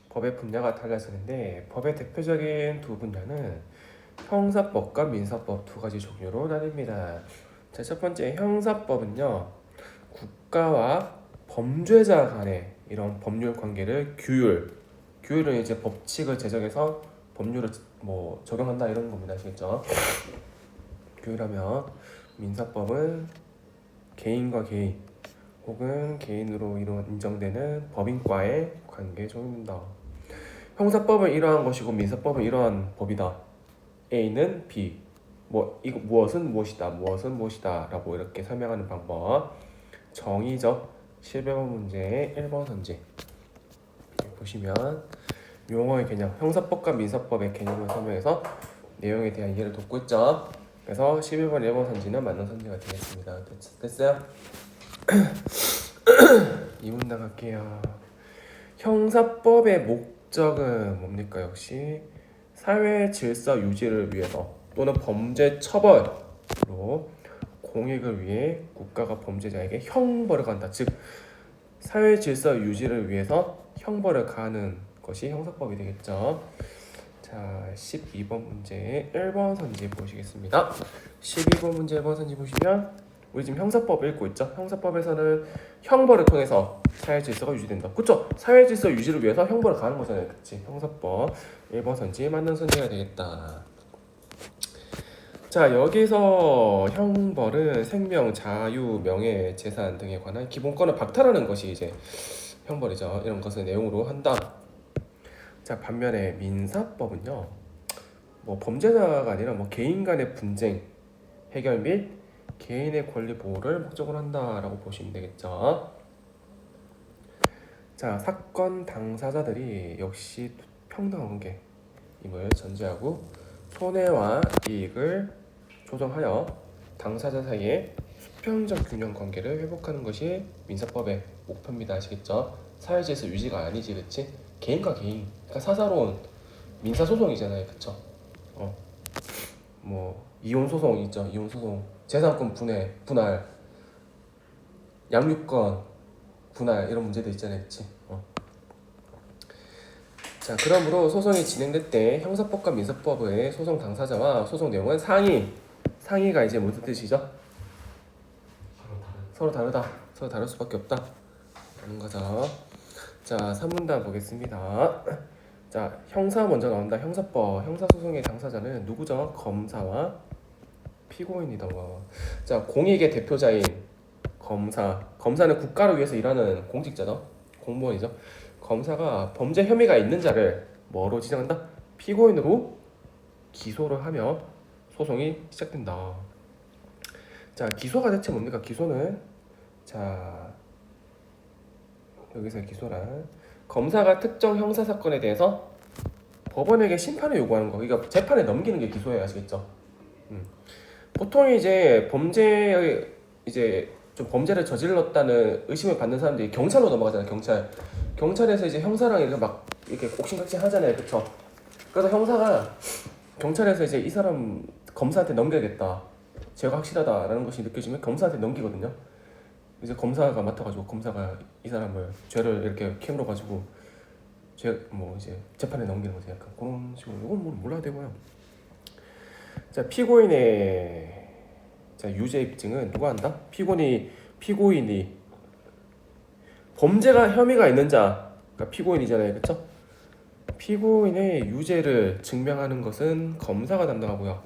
법의 분야가 달라지는데 법의 대표적인 두 분야는 형사법과 민사법 두 가지 종류로 나뉩니다. 자, 첫 번째 형사법은요, 국가와 범죄자 간의 이런 법률 관계를 규율은 이제 법칙을 제정해서 법률을 뭐 적용한다 이런 겁니다. 아시겠죠? 규율하면 민사법은 개인과 개인 혹은 개인으로 인정되는 법인과의 관계 종류입니다. 형사법은 이러한 것이고 민사법은 이러한 법이다. A는 B, 이거 무엇은 무엇이다라고 이렇게 설명하는 방법. 정의죠. 11번 문제의 1번 선지 보시면 용어의 개념, 형사법과 민사법의 개념을 설명해서 내용에 대한 이해를 돕고 있죠. 그래서 11번 1번 선지는 맞는 선지가 되겠습니다. 됐어요? 이 문단 갈게요. 형사법의 목적은 뭡니까? 역시 사회 질서 유지를 위해서 또는 범죄 처벌로 공익을 위해 국가가 범죄자에게 형벌을 가한다. 즉 사회 질서 유지를 위해서 형벌을 가하는 것이 형사법이 되겠죠. 자, 12번 문제 1번 선지 보시겠습니다. 12번 문제 1번 선지 보시면 우리 지금 형사법 읽고 있죠. 형사법에서는 형벌을 통해서 사회 질서가 유지된다. 그쵸? 사회 질서 유지를 위해서 형벌을 가하는 거잖아요. 그치? 형사법 1번 선지 맞는 선지가 되겠다. 자, 여기서 형벌은 생명, 자유, 명예, 재산 등에 관한 기본권을 박탈하는 것이 이제 형벌이죠. 이런 것을 내용으로 한다. 자, 반면에 민사법은요, 뭐 범죄자가 아니라 뭐 개인 간의 분쟁 해결 및 개인의 권리 보호를 목적으로 한다라고 보시면 되겠죠. 자, 사건 당사자들이 역시 평등한 관계임을 전제하고 손해와 이익을 조정하여 당사자 사이의 수평적 균형 관계를 회복하는 것이 민사법의 목표입니다. 아시겠죠? 사회질서 유지가 아니지, 그치? 개인과 개인, 그러니까 사사로운 민사소송이잖아요, 그쵸? 뭐 이혼 소송 있죠, 이혼 소송, 재산권 분할, 양육권 분할 이런 문제도 있잖아요, 그치? 자, 그러므로 소송이 진행될 때 형사법과 민사법의 소송 당사자와 소송 내용은 상이가 이제 무슨 뜻이죠? 서로 다를 수밖에 없다 라는 거죠. 자, 3문단 보겠습니다. 자, 형사 먼저 나온다. 형사법, 형사소송의 당사자는 누구죠? 검사와 피고인이다. 자, 공익의 대표자인 검사는 국가를 위해서 일하는 공직자죠. 공무원이죠. 검사가 범죄 혐의가 있는 자를 뭐로 지정한다? 피고인으로 기소를 하며 소송이 시작된다. 자, 기소가 대체 뭡니까? 기소는, 자, 여기서 기소란 검사가 특정 형사 사건에 대해서 법원에게 심판을 요구하는 거. 그러니까 재판에 넘기는 게 기소예요. 아시겠죠? 보통 이제 좀 범죄를 저질렀다는 의심을 받는 사람들이 경찰로 넘어가잖아요. 경찰에서 이제 형사랑 이렇게 막 이렇게 옥신각신 하잖아요. 그쵸? 그래서 형사가 경찰에서 이제 이 사람 검사한테 넘겨야겠다, 죄가 확실하다라는 것이 느껴지면 검사한테 넘기거든요. 이제 검사가 맡아가지고 검사가 이 사람을 죄를 이렇게 캐물어 가지고 이제 재판에 넘기는 거죠. 약간 그런 식으로. 이건 뭐 몰라도 되고요. 자, 피고인의 유죄 입증은 누가 한다? 피고인이 범죄가 혐의가 있는 자가 피고인이잖아요, 그렇죠? 피고인의 유죄를 증명하는 것은 검사가 담당하고요.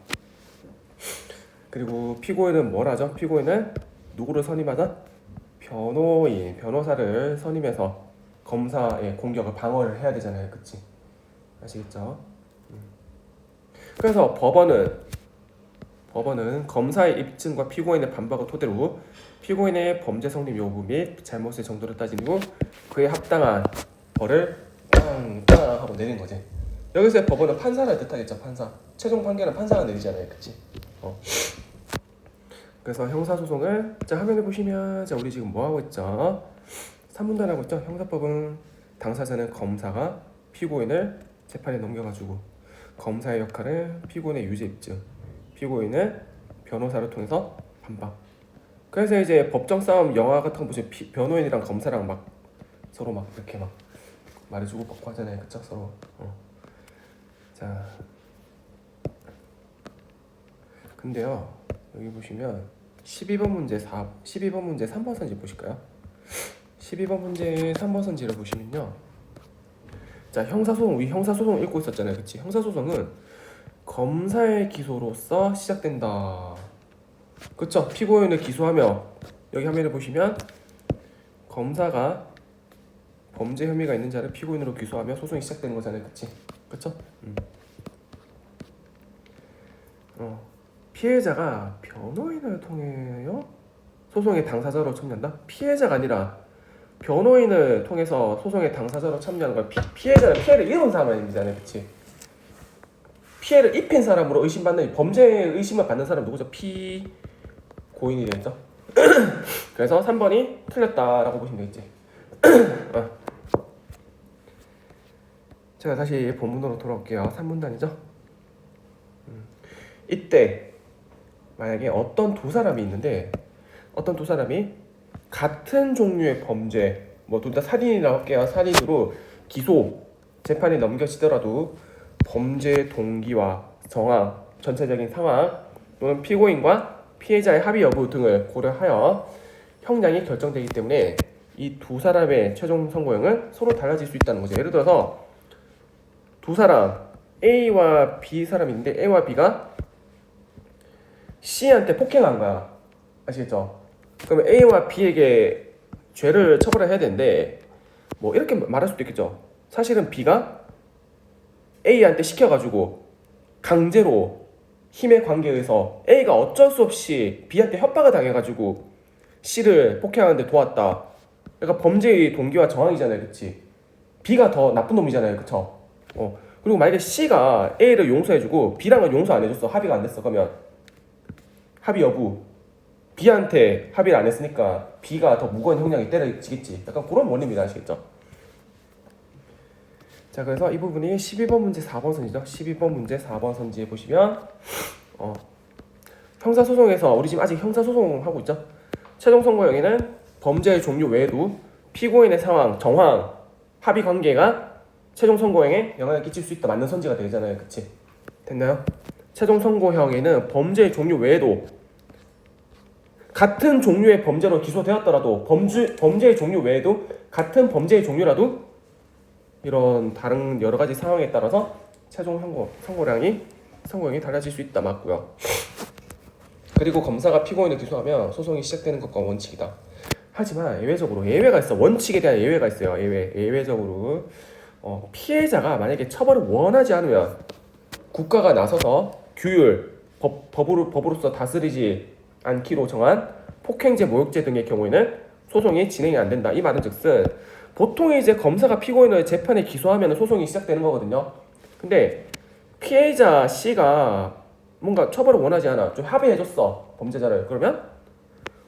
그리고 피고인은 뭘 하죠? 피고인은 누구를 선임하다? 변호사를 선임해서 검사의 공격을 방어를 해야 되잖아요, 그치? 아시겠죠? 그래서 법원은 검사의 입증과 피고인의 반박을 토대로 피고인의 범죄 성립 여부 및 잘못의 정도를 따진 후 그에 합당한 벌을 땅 하고 내는 거지. 여기서 법원은 판사를 뜻하겠죠. 판사. 최종 판결은 판사가 내리잖아요, 그치? 그래서 형사소송을, 자, 화면에 보시면, 자, 우리 지금 뭐 하고 있죠? 3문단 하고 있죠? 형사법은 당사자는 검사가 피고인을 재판에 넘겨가지고 검사의 역할은 피고인의 유죄 입증, 피고인은 변호사를 통해서 반박. 그래서 이제 법정 싸움 영화 같은 거 보시면 변호인이랑 검사랑 막 서로 막 이렇게 막 말해주고 받고 하잖아요. 그쵸? 서로. 자, 근데요 여기 보시면 12번 문제 12번 문제 3번 선지 보실까요? 12번 문제 3번 선지를 보시면요, 자 형사소송, 우리 형사소송 읽고 있었잖아요. 그치? 형사소송은 검사의 기소로서 시작된다. 그쵸? 피고인을 기소하며, 여기 화면을 보시면 검사가 범죄 혐의가 있는 자를 피고인으로 기소하며 소송이 시작되는 거잖아요. 그치? 그쵸? 피해자가 변호인을 통해요 소송의 당사자로 참여한다? 피해자가 아니라 변호인을 통해서 소송의 당사자로 참여하는 건 피해자는 피해를 입은 사람이잖아요. 그치? 피해를 입힌 사람으로 의심받는, 범죄 의심을 받는 사람 누구죠? 피고인이 되겠죠? 그래서 3번이 틀렸다라고 보시면 되겠지. 제가 다시 본문으로 돌아올게요. 3문단이죠. 이때 만약에 어떤 두 사람이 있는데, 어떤 두 사람이 같은 종류의 범죄, 뭐 둘 다 살인이라고 할게요. 살인으로 기소 재판이 넘겨지더라도 범죄 동기와 정황, 전체적인 상황 또는 피고인과 피해자의 합의 여부 등을 고려하여 형량이 결정되기 때문에 이 두 사람의 최종 선고형은 서로 달라질 수 있다는 거죠. 예를 들어서 두 사람 A와 B 사람이 있는데 A와 B가 C한테 폭행한 거야. 아시겠죠? 그러면 A와 B에게 죄를 처벌해야 되는데, 뭐 이렇게 말할 수도 있겠죠. 사실은 B가 A한테 시켜가지고 강제로 힘의 관계에 의해서 A가 어쩔 수 없이 B한테 협박을 당해가지고 C를 폭행하는데 도왔다. 그러니까 범죄의 동기와 정황이잖아요. 그치? B가 더 나쁜 놈이잖아요. 그쵸? 그리고 만약에 C가 A를 용서해주고 B랑은 용서 안 해줬어. 합의가 안 됐어. 그러면 합의 여부, B한테 합의를 안 했으니까 B가 더 무거운 형량이 때려지겠지. 약간 그런 원리입니다. 아시겠죠? 자, 그래서 이 부분이 12번 문제 4번 선지죠. 12번 문제 4번 선지에 보시면 형사소송에서, 우리 지금 아직 형사소송하고 있죠. 최종 선고형에는 범죄의 종류 외에도 피고인의 상황, 정황, 합의 관계가 최종 선고형에 영향을 끼칠 수 있다. 맞는 선지가 되잖아요. 그치? 됐나요? 최종 선고형에는 범죄의 종류 외에도 같은 종류의 범죄로 기소되었더라도 범죄의 종류 외에도 같은 범죄의 종류라도 이런 다른 여러 가지 상황에 따라서 최종 선고형이 달라질 수 있다. 맞고요. 그리고 검사가 피고인을 기소하면 소송이 시작되는 것과 원칙이다. 하지만 예외적으로 예외가 있어. 원칙에 대한 예외가 있어요. 예외적으로 피해자가 만약에 처벌을 원하지 않으면 국가가 나서서 규율, 법으로서 다스리지 않기로 정한 폭행죄, 모욕죄 등의 경우에는 소송이 진행이 안 된다. 이 말은즉슨 보통 이제 검사가 피고인을 재판에 기소하면 소송이 시작되는 거거든요. 근데 피해자 C가 뭔가 처벌을 원하지 않아. 좀 합의해줬어. 범죄자를. 그러면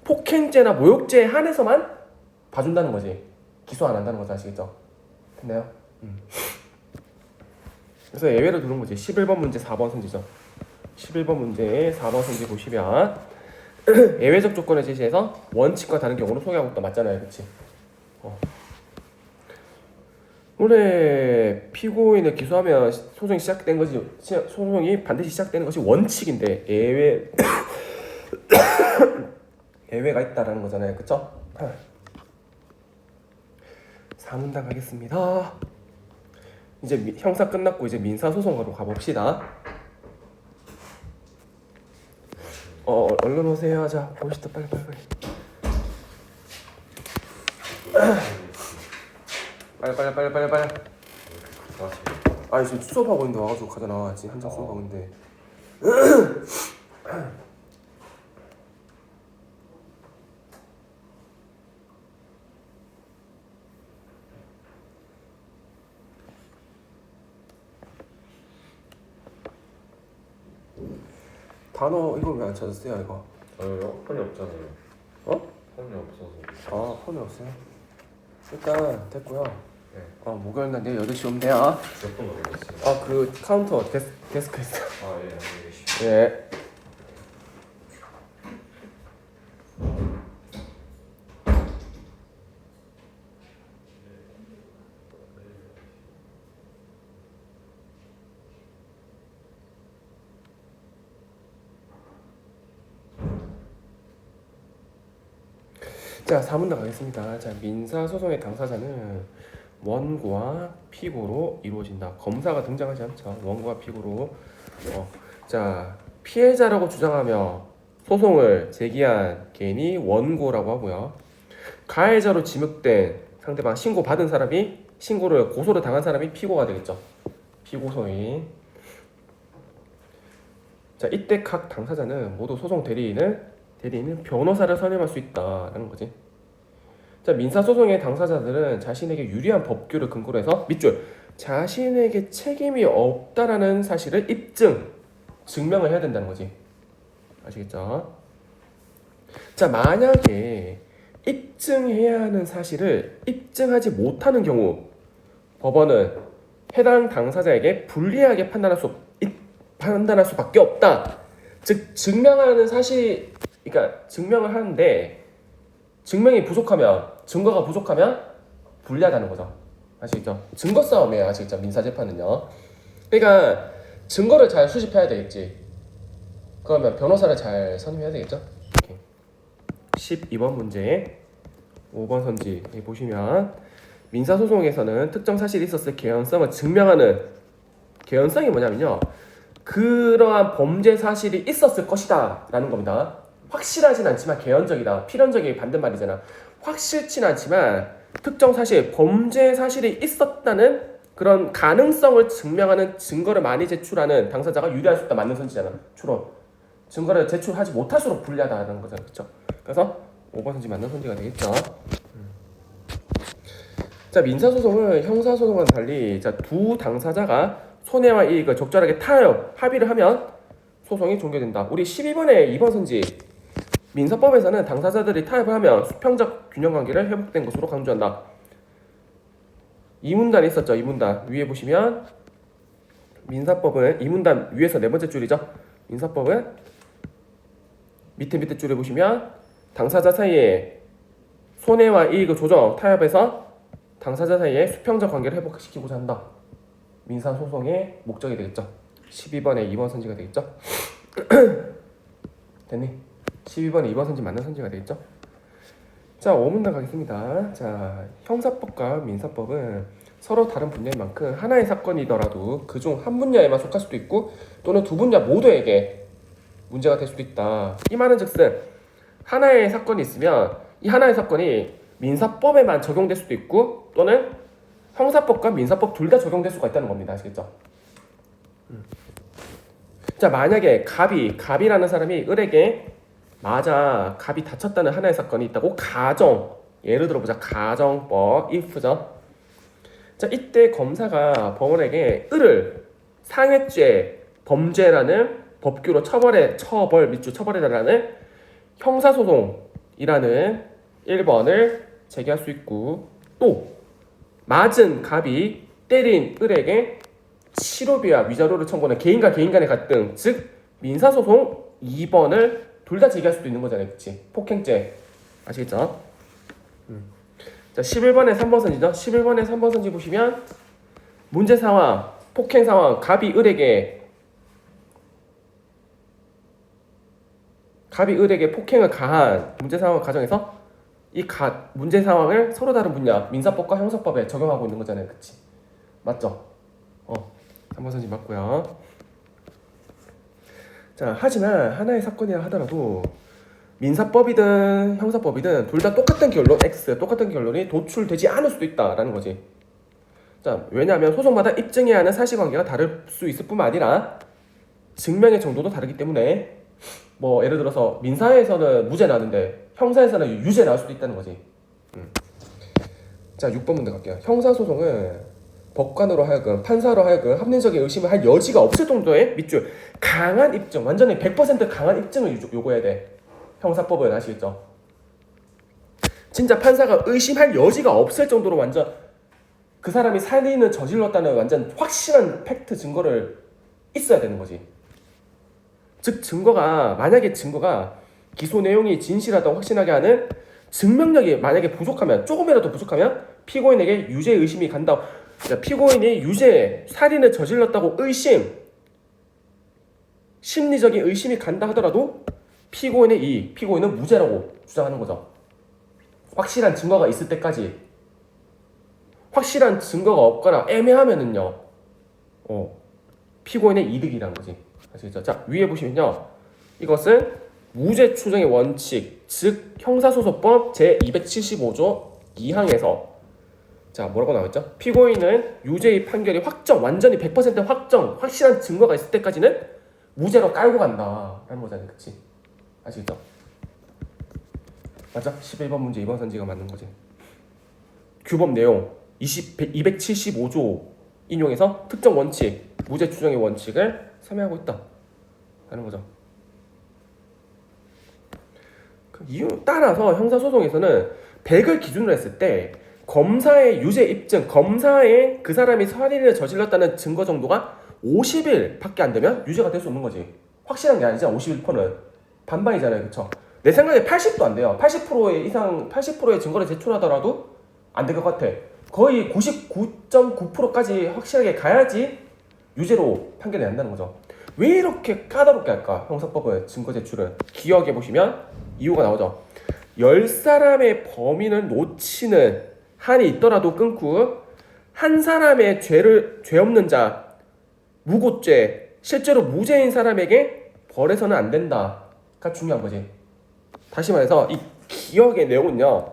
폭행죄나 모욕죄에 한해서만 봐준다는 거지. 기소 안 한다는 거지. 아시겠죠? 됐나요? 그래서 예외를 두는 거지. 11번 문제 4번 선지죠. 11번 문제 4번 선지 보시면 예외적 조건을 제시해서 원칙과 다른 경우로 소개하고 있다. 맞잖아요. 그치? 원래 피고인을 기소하면 소송이 시작된 것이, 소송이 반드시 시작되는 것이 원칙인데 예외가 있다라는 거잖아요. 그쵸? 4문단 가겠습니다. 이제 형사 끝났고 이제 민사소송으로 가봅시다. 얼른 오세요. 자, 보시다 빨리. 빨리. 아니 지금 수업하고 있는데 와가지고 가잖아. 지금 한창 수업하고 있는데. 단어 이거 왜 안 찾았어요? 이거 저요? 폰이 없잖아요. 폰이 없어서. 폰이 없어요? 일단 됐고요. 네. 목요일날 내일 8시 오면 돼요. 몇 분 걸리겠어요? 그 카운터 데스크에 있어요. 예, 안녕히 계십시오. 예. 자, 4문단 가겠습니다. 자, 민사소송의 당사자는 원고와 피고로 이루어진다. 검사가 등장하지 않죠. 원고와 피고로. 자, 피해자라고 주장하며 소송을 제기한 개인이 원고라고 하고요. 가해자로 지목된 상대방, 신고받은 사람이, 고소를 당한 사람이 피고가 되겠죠. 피고소인. 자, 이때 각 당사자는 모두 소송 대리인은 변호사를 선임할 수 있다라는 거지. 자, 민사소송의 당사자들은 자신에게 유리한 법규를 근거로 해서 밑줄 자신에게 책임이 없다라는 사실을 증명을 해야 된다는 거지. 아시겠죠? 자, 만약에 입증해야 하는 사실을 입증하지 못하는 경우 법원은 해당 당사자에게 불리하게 판단할 수밖에 없다. 즉 증명하는 사실, 그러니까 증명을 하는데 증거가 부족하면 불리하다는 거죠. 아시겠죠? 증거 싸움이에요. 아시겠죠? 민사재판은요. 그러니까 증거를 잘 수집해야 되겠지. 그러면 변호사를 잘 선임해야 되겠죠? 이렇게. 12번 문제 5번 선지 보시면 민사소송에서는 특정 사실이 있었을 개연성을 증명하는 개연성이 뭐냐면요. 그러한 범죄 사실이 있었을 것이다 라는 겁니다. 확실하진 않지만 개연적이다. 필연적이 반대말이잖아. 확실치는 않지만 특정 사실, 범죄 사실이 있었다는 그런 가능성을 증명하는 증거를 많이 제출하는 당사자가 유리할 수 있다. 맞는 선지잖아. 추론. 증거를 제출하지 못할수록 불리하다는 거죠. 그렇죠? 그래서 5번 선지 맞는 선지가 되겠죠. 자, 민사소송은 형사소송과는 달리 두 당사자가 손해와 이익을 적절하게 합의를 하면 소송이 종결된다. 우리 12번에 2번 선지 민사법에서는 당사자들이 타협을 하면 수평적 균형관계를 회복된 것으로 강조한다. 2문단이 있었죠. 2문단 위에 보시면 민사법은 2문단 위에서 네 번째 줄이죠. 민사법은 밑에 줄에 보시면 당사자 사이에 손해와 이익을 조정, 타협해서 당사자 사이에 수평적 관계를 회복시키고자 한다. 민사소송의 목적이 되겠죠. 12번에 2번 선지가 되겠죠. 됐니? 12번에 2번 선지 맞는 선지가 되겠죠. 자, 5문단 가겠습니다. 자, 형사법과 민사법은 서로 다른 분야인 만큼 하나의 사건이더라도 그중 한 분야에만 속할 수도 있고 또는 두 분야 모두에게 문제가 될 수도 있다. 이 말은 즉슨 하나의 사건이 있으면 이 하나의 사건이 민사법에만 적용될 수도 있고 또는 형사법과 민사법 둘 다 적용될 수가 있다는 겁니다. 아시겠죠? 자, 만약에 갑이라는 사람이 을에게 맞아 갑이 다쳤다는 하나의 사건이 있다고 예를 들어보자. 가정법 if죠. 자, 이때 검사가 법원에게 을을 상해죄 범죄라는 법규로 처벌해달라는 형사소송이라는 1번을 제기할 수 있고 또 맞은 갑이 때린 을에게 치료비와 위자료를 청구하는 개인과 개인 간의 갈등, 즉 민사소송 2번을 둘 다 제기할 수도 있는 거잖아요. 그치? 폭행죄. 아시겠죠? 자, 11번에 3번 선지죠. 11번에 3번 선지 보시면 문제 상황, 폭행 상황, 갑이 을에게 폭행을 가한 문제 상황 과정에서 이 문제 상황을 서로 다른 분야, 민사법과 형사법에 적용하고 있는 거잖아요. 그치? 맞죠? 3번 선지 맞고요. 자, 하지만 하나의 사건이라 하더라도 민사법이든 형사법이든 둘 다 똑같은 결론이 도출되지 않을 수도 있다라는 거지. 자, 왜냐하면 소송마다 입증해야 하는 사실관계가 다를 수 있을 뿐만 아니라 증명의 정도도 다르기 때문에 뭐 예를 들어서 민사에서는 무죄 나는데 형사에서는 유죄 나올 수도 있다는 거지. 자, 6번 문제 갈게요. 형사소송은 법관으로 하여금, 판사로 하여금 합리적인 의심을 할 여지가 없을 정도의 밑줄 강한 입증, 완전히 100% 강한 입증을 요구해야 돼. 형사법은 아시겠죠? 진짜 판사가 의심할 여지가 없을 정도로 완전 그 사람이 살인을 저질렀다는 완전 확실한 팩트 증거를 있어야 되는 거지. 즉 만약에 증거가 기소 내용이 진실하다고 확신하게 하는 증명력이 만약에 조금이라도 부족하면 피고인에게 유죄 의심이 간다. 피고인이 살인을 저질렀다고 심리적인 의심이 간다 하더라도 피고인은 무죄라고 주장하는 거죠. 확실한 증거가 있을 때까지. 확실한 증거가 없거나 애매하면은요, 피고인의 이득이라는 거지. 아시겠죠? 자, 위에 보시면요, 이것은 무죄 추정의 원칙, 즉 형사소송법 제275조 2항에서 자, 뭐라고 나와있죠? 피고인은 유죄의 판결이 완전히 100% 확정, 확실한 증거가 있을 때까지는 무죄로 깔고 간다 라는 거잖아요. 그치? 아시겠죠? 맞아? 11번 문제 2번 선지가 맞는 거지. 규범 내용 275조 인용해서 특정 원칙, 무죄 추정의 원칙을 설명하고 있다 라는 거죠. 그 이유 따라서 형사소송에서는 100을 기준으로 했을 때 검사의 유죄 입증, 검사의 그 사람이 살인을 저질렀다는 증거 정도가 50일밖에 안 되면 유죄가 될 수 없는 거지. 확실한 게 아니잖아. 51%는 반반이잖아요. 그쵸? 내 생각에 80도 안 돼요. 80% 이상, 80%의 증거를 제출하더라도 안 될 것 같아. 거의 99.9%까지 확실하게 가야지 유죄로 판결이 난다는 거죠. 왜 이렇게 까다롭게 할까? 형사법은 증거 제출은. 기억해 보시면 이유가 나오죠. 10사람의 범인을 놓치는 한이 있더라도 끊고 한 사람의 죄 없는 자, 무고죄, 실제로 무죄인 사람에게 벌해서는 안 된다가 중요한 거지. 다시 말해서 이 기억의 내용은요,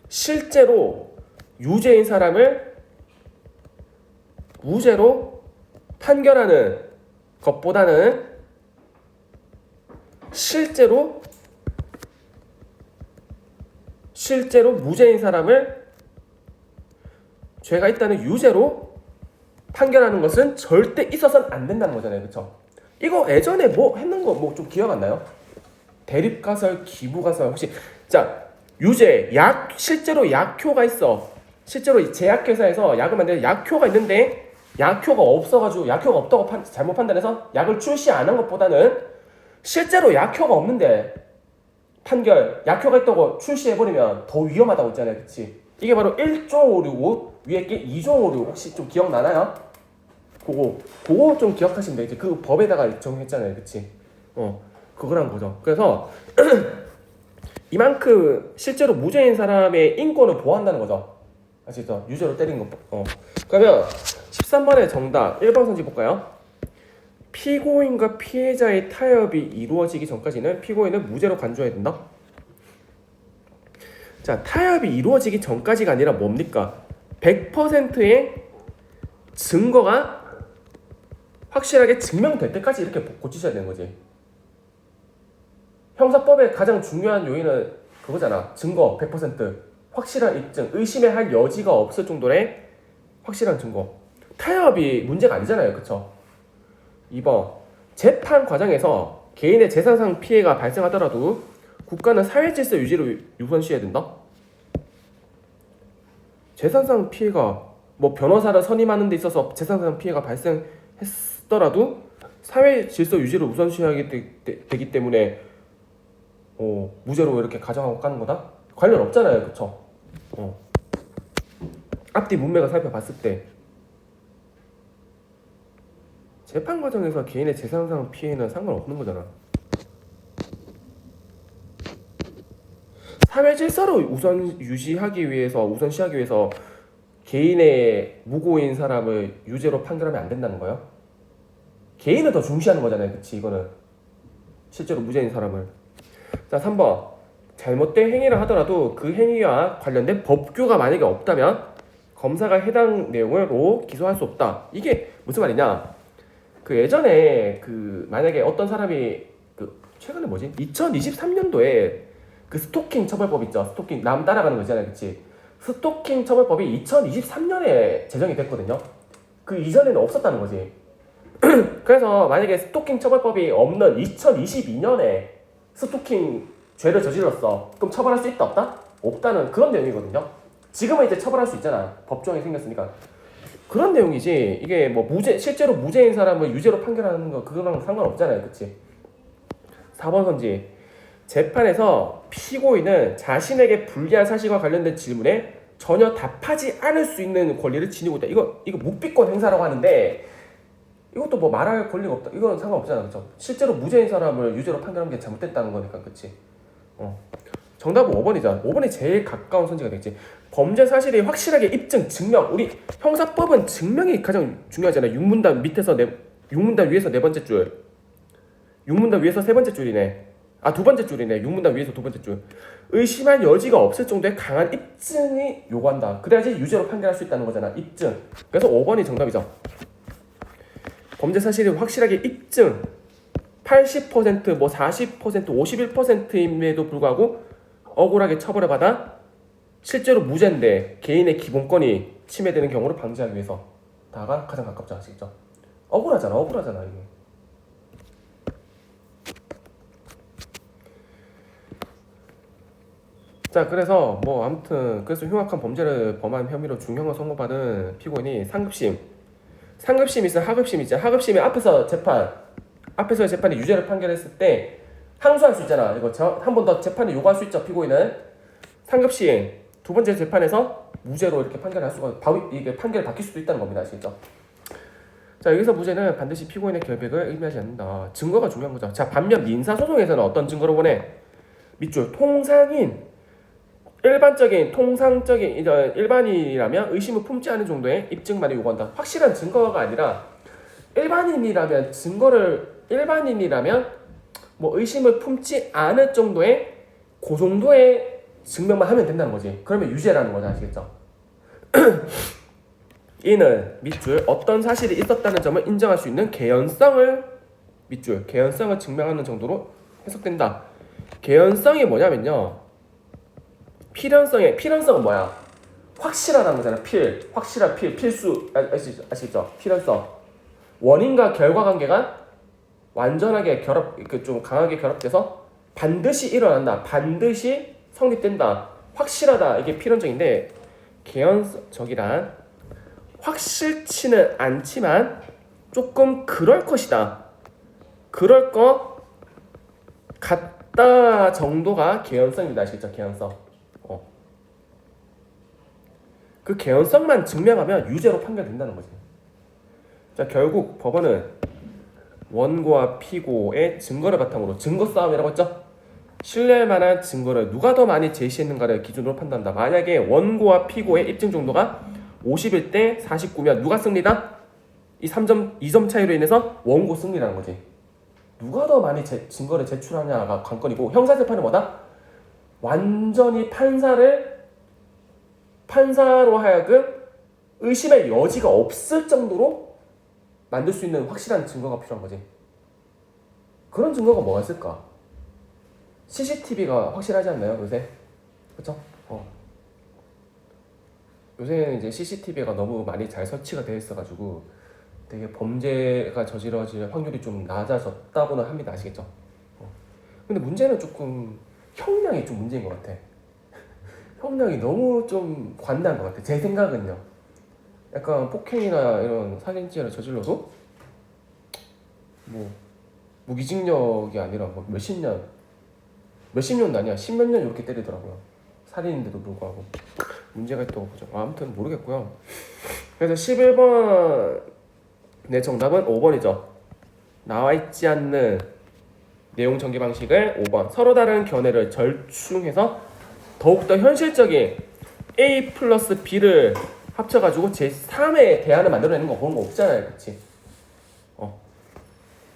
실제로 유죄인 사람을 무죄로 판결하는 것보다는 실제로 무죄인 사람을 죄가 있다는 유죄로 판결하는 것은 절대 있어서는 안 된다는 거잖아요. 그쵸? 이거 예전에 뭐 했는 거 뭐 좀 기억 안 나요? 대립가설, 기부가설 혹시 자 유죄, 실제로 약효가 있어. 실제로 제약회사에서 약을 만드는 약효가 있는데 약효가 없어가지고 약효가 없다고 잘못 판단해서 약을 출시 안 한 것보다는 실제로 약효가 없는데 판결, 약효가 있다고 출시해버리면 더 위험하다고 했잖아요. 그치? 이게 바로 1조 5류고 위에 게 2조 5류 혹시 좀 기억나나요? 그거 좀 기억하시면 돼요. 이제 그 법에다가 정했잖아요. 그치? 그거란 거죠. 그래서 이만큼 실제로 무죄인 사람의 인권을 보호한다는 거죠. 아시죠? 유죄로 때린 거. 그러면 13번의 정답 1번 선지 볼까요? 피고인과 피해자의 타협이 이루어지기 전까지는 피고인은 무죄로 간주해야 된다. 자, 타협이 이루어지기 전까지가 아니라 뭡니까? 100%의 증거가 확실하게 증명될 때까지 이렇게 고치셔야 되는 거지. 형사법의 가장 중요한 요인은 그거잖아. 증거 100%, 확실한 입증, 의심의 할 여지가 없을 정도의 확실한 증거. 타협이 문제가 아니잖아요. 그쵸? 2번, 재판 과정에서 개인의 재산상 피해가 발생하더라도 국가는 사회질서 유지를 우선시해야 된다? 재산상 피해가 뭐 변호사를 선임하는 데 있어서 재산상 피해가 발생했더라도 사회질서 유지를 우선시하게 되기 때문에 무죄로 이렇게 가정하고 가는 거다? 관련 없잖아요. 그쵸? 앞뒤 문맥을 살펴봤을 때 재판 과정에서 개인의 재산상 피해는 상관없는 거잖아. 사회 질서를 우선시하기 위해서 개인의 무고인 사람을 유죄로 판결하면 안 된다는 거예요. 개인을 더 중시하는 거잖아요. 그치? 이거는 실제로 무죄인 사람을. 자, 3번, 잘못된 행위를 하더라도 그 행위와 관련된 법규가 만약에 없다면 검사가 해당 내용으로 기소할 수 없다. 이게 무슨 말이냐? 그 예전에 그 만약에 어떤 사람이 그 최근에 2023년도에 그 스토킹 처벌법 있죠. 스토킹 남 따라가는 거 있잖아요. 그치? 스토킹 처벌법이 2023년에 제정이 됐거든요. 그 이전에는 없었다는 거지. 그래서 만약에 스토킹 처벌법이 없는 2022년에 스토킹 죄를 저질렀어. 그럼 처벌할 수 있다 없다? 없다는 그런 내용이거든요. 지금은 이제 처벌할 수 있잖아. 법조항이 생겼으니까. 그런 내용이지. 이게 뭐 실제로 무죄인 사람을 유죄로 판결하는 거 그거랑 상관없잖아요. 그치? 4번 선지. 재판에서 피고인은 자신에게 불리한 사실과 관련된 질문에 전혀 답하지 않을 수 있는 권리를 지니고 있다. 이거 묵비권 행사라고 하는데 이것도 뭐 말할 권리가 없다. 이건 상관없잖아. 그쵸? 실제로 무죄인 사람을 유죄로 판결하는 게 잘못됐다는 거니까. 그치? 정답은 5번이잖아. 5번이 제일 가까운 선지가 되겠지. 범죄 사실이 확실하게 입증, 증명. 우리 형사법은 증명이 가장 중요하잖아. 육문단 밑에서 육문단 위에서 네 번째 줄. 육문단 위에서 세 번째 줄이네. 두 번째 줄이네. 육문단 위에서 두 번째 줄. 의심할 여지가 없을 정도의 강한 입증이 요구한다. 그래야지 유죄로 판결할 수 있다는 거잖아. 입증. 그래서 5번이 정답이죠. 범죄 사실이 확실하게 입증. 80%, 40%, 51%임에도 불구하고 억울하게 처벌을 받아 실제로 무죄인데 개인의 기본권이 침해되는 경우를 방지하기 위해서 다가 가장 가깝죠. 아시겠죠? 억울하잖아 이게. 자, 그래서 아무튼 그래서 흉악한 범죄를 범한 혐의로 중형을 선고받은 피고인이 상급심 있어, 하급심 있잖아. 하급심이 앞에서 재판이 유죄를 판결했을 때 항소할 수 있잖아. 이거 한 번 더 재판을 요구할 수 있죠. 피고인은 상급심 두 번째 재판에서 무죄로 이렇게 판결할 수가 이게 판결이 바뀔 수도 있다는 겁니다. 아시겠죠? 자, 여기서 무죄는 반드시 피고인의 결백을 의미하지 않는다. 증거가 중요한 거죠. 자, 반면 민사소송에서는 어떤 증거를 원해? 밑줄 통상적인 일반인이라면 의심을 품지 않은 정도의 입증만을 요구한다. 확실한 증거가 아니라 일반인이라면 의심을 품지 않을 정도의 그 정도의 증명만 하면 된다는 거지. 그러면 유죄라는 거죠. 아시겠죠? 이는 밑줄 어떤 사실이 있었다는 점을 인정할 수 있는 개연성을 증명하는 정도로 해석된다. 개연성이 뭐냐면요. 필연성은 뭐야? 확실하다는 거잖아. 필수 아시죠? 필연성. 원인과 결과 관계가 완전하게 좀 강하게 결합돼서 반드시 일어난다. 반드시 성립된다. 확실하다. 이게 필연적인데 개연적이란 확실치는 않지만 조금 그럴 것이다. 그럴 것 같다 정도가 개연성입니다. 아시겠죠? 개연성. 그 개연성만 증명하면 유죄로 판결된다는 거지. 자, 결국 법원은 원고와 피고의 증거를 바탕으로 증거 싸움이라고 했죠. 신뢰할 만한 증거를 누가 더 많이 제시했는가를 기준으로 판단한다. 만약에 원고와 피고의 입증 정도가 51대 49면 누가 승리다? 이 2점 차이로 인해서 원고 승리라는 거지. 누가 더 많이 증거를 제출하냐가 관건이고, 형사재판은 뭐다? 완전히 판사로 하여금 의심의 여지가 없을 정도로 만들 수 있는 확실한 증거가 필요한 거지. 그런 증거가 뭐가 있을까? CCTV가 확실하지 않나요, 요새? 그쵸? 요새는 이제 CCTV가 너무 많이 잘 설치가 되어 있어가지고 되게 범죄가 저지러질 확률이 좀 낮아졌다고는 합니다. 아시겠죠? 근데 문제는 조금 형량이 좀 문제인 것 같아. 형량이 너무 좀 관대한 것 같아. 제 생각은요. 약간 폭행이나 이런 살인죄를 저질러도 무기징역이 아니라 몇십 년도 아니야. 10몇 년 이렇게 때리더라고요. 살인인데도 불구하고 문제가 있다고 보죠. 아무튼 모르겠고요. 그래서 11번 내 정답은 5번이죠. 나와 있지 않는 내용 전개 방식을 5번. 서로 다른 견해를 절충해서 더욱더 현실적인 A 플러스 B를 합쳐가지고 제3의 대안을 만들어내는 거 그런 거 없잖아요. 그치?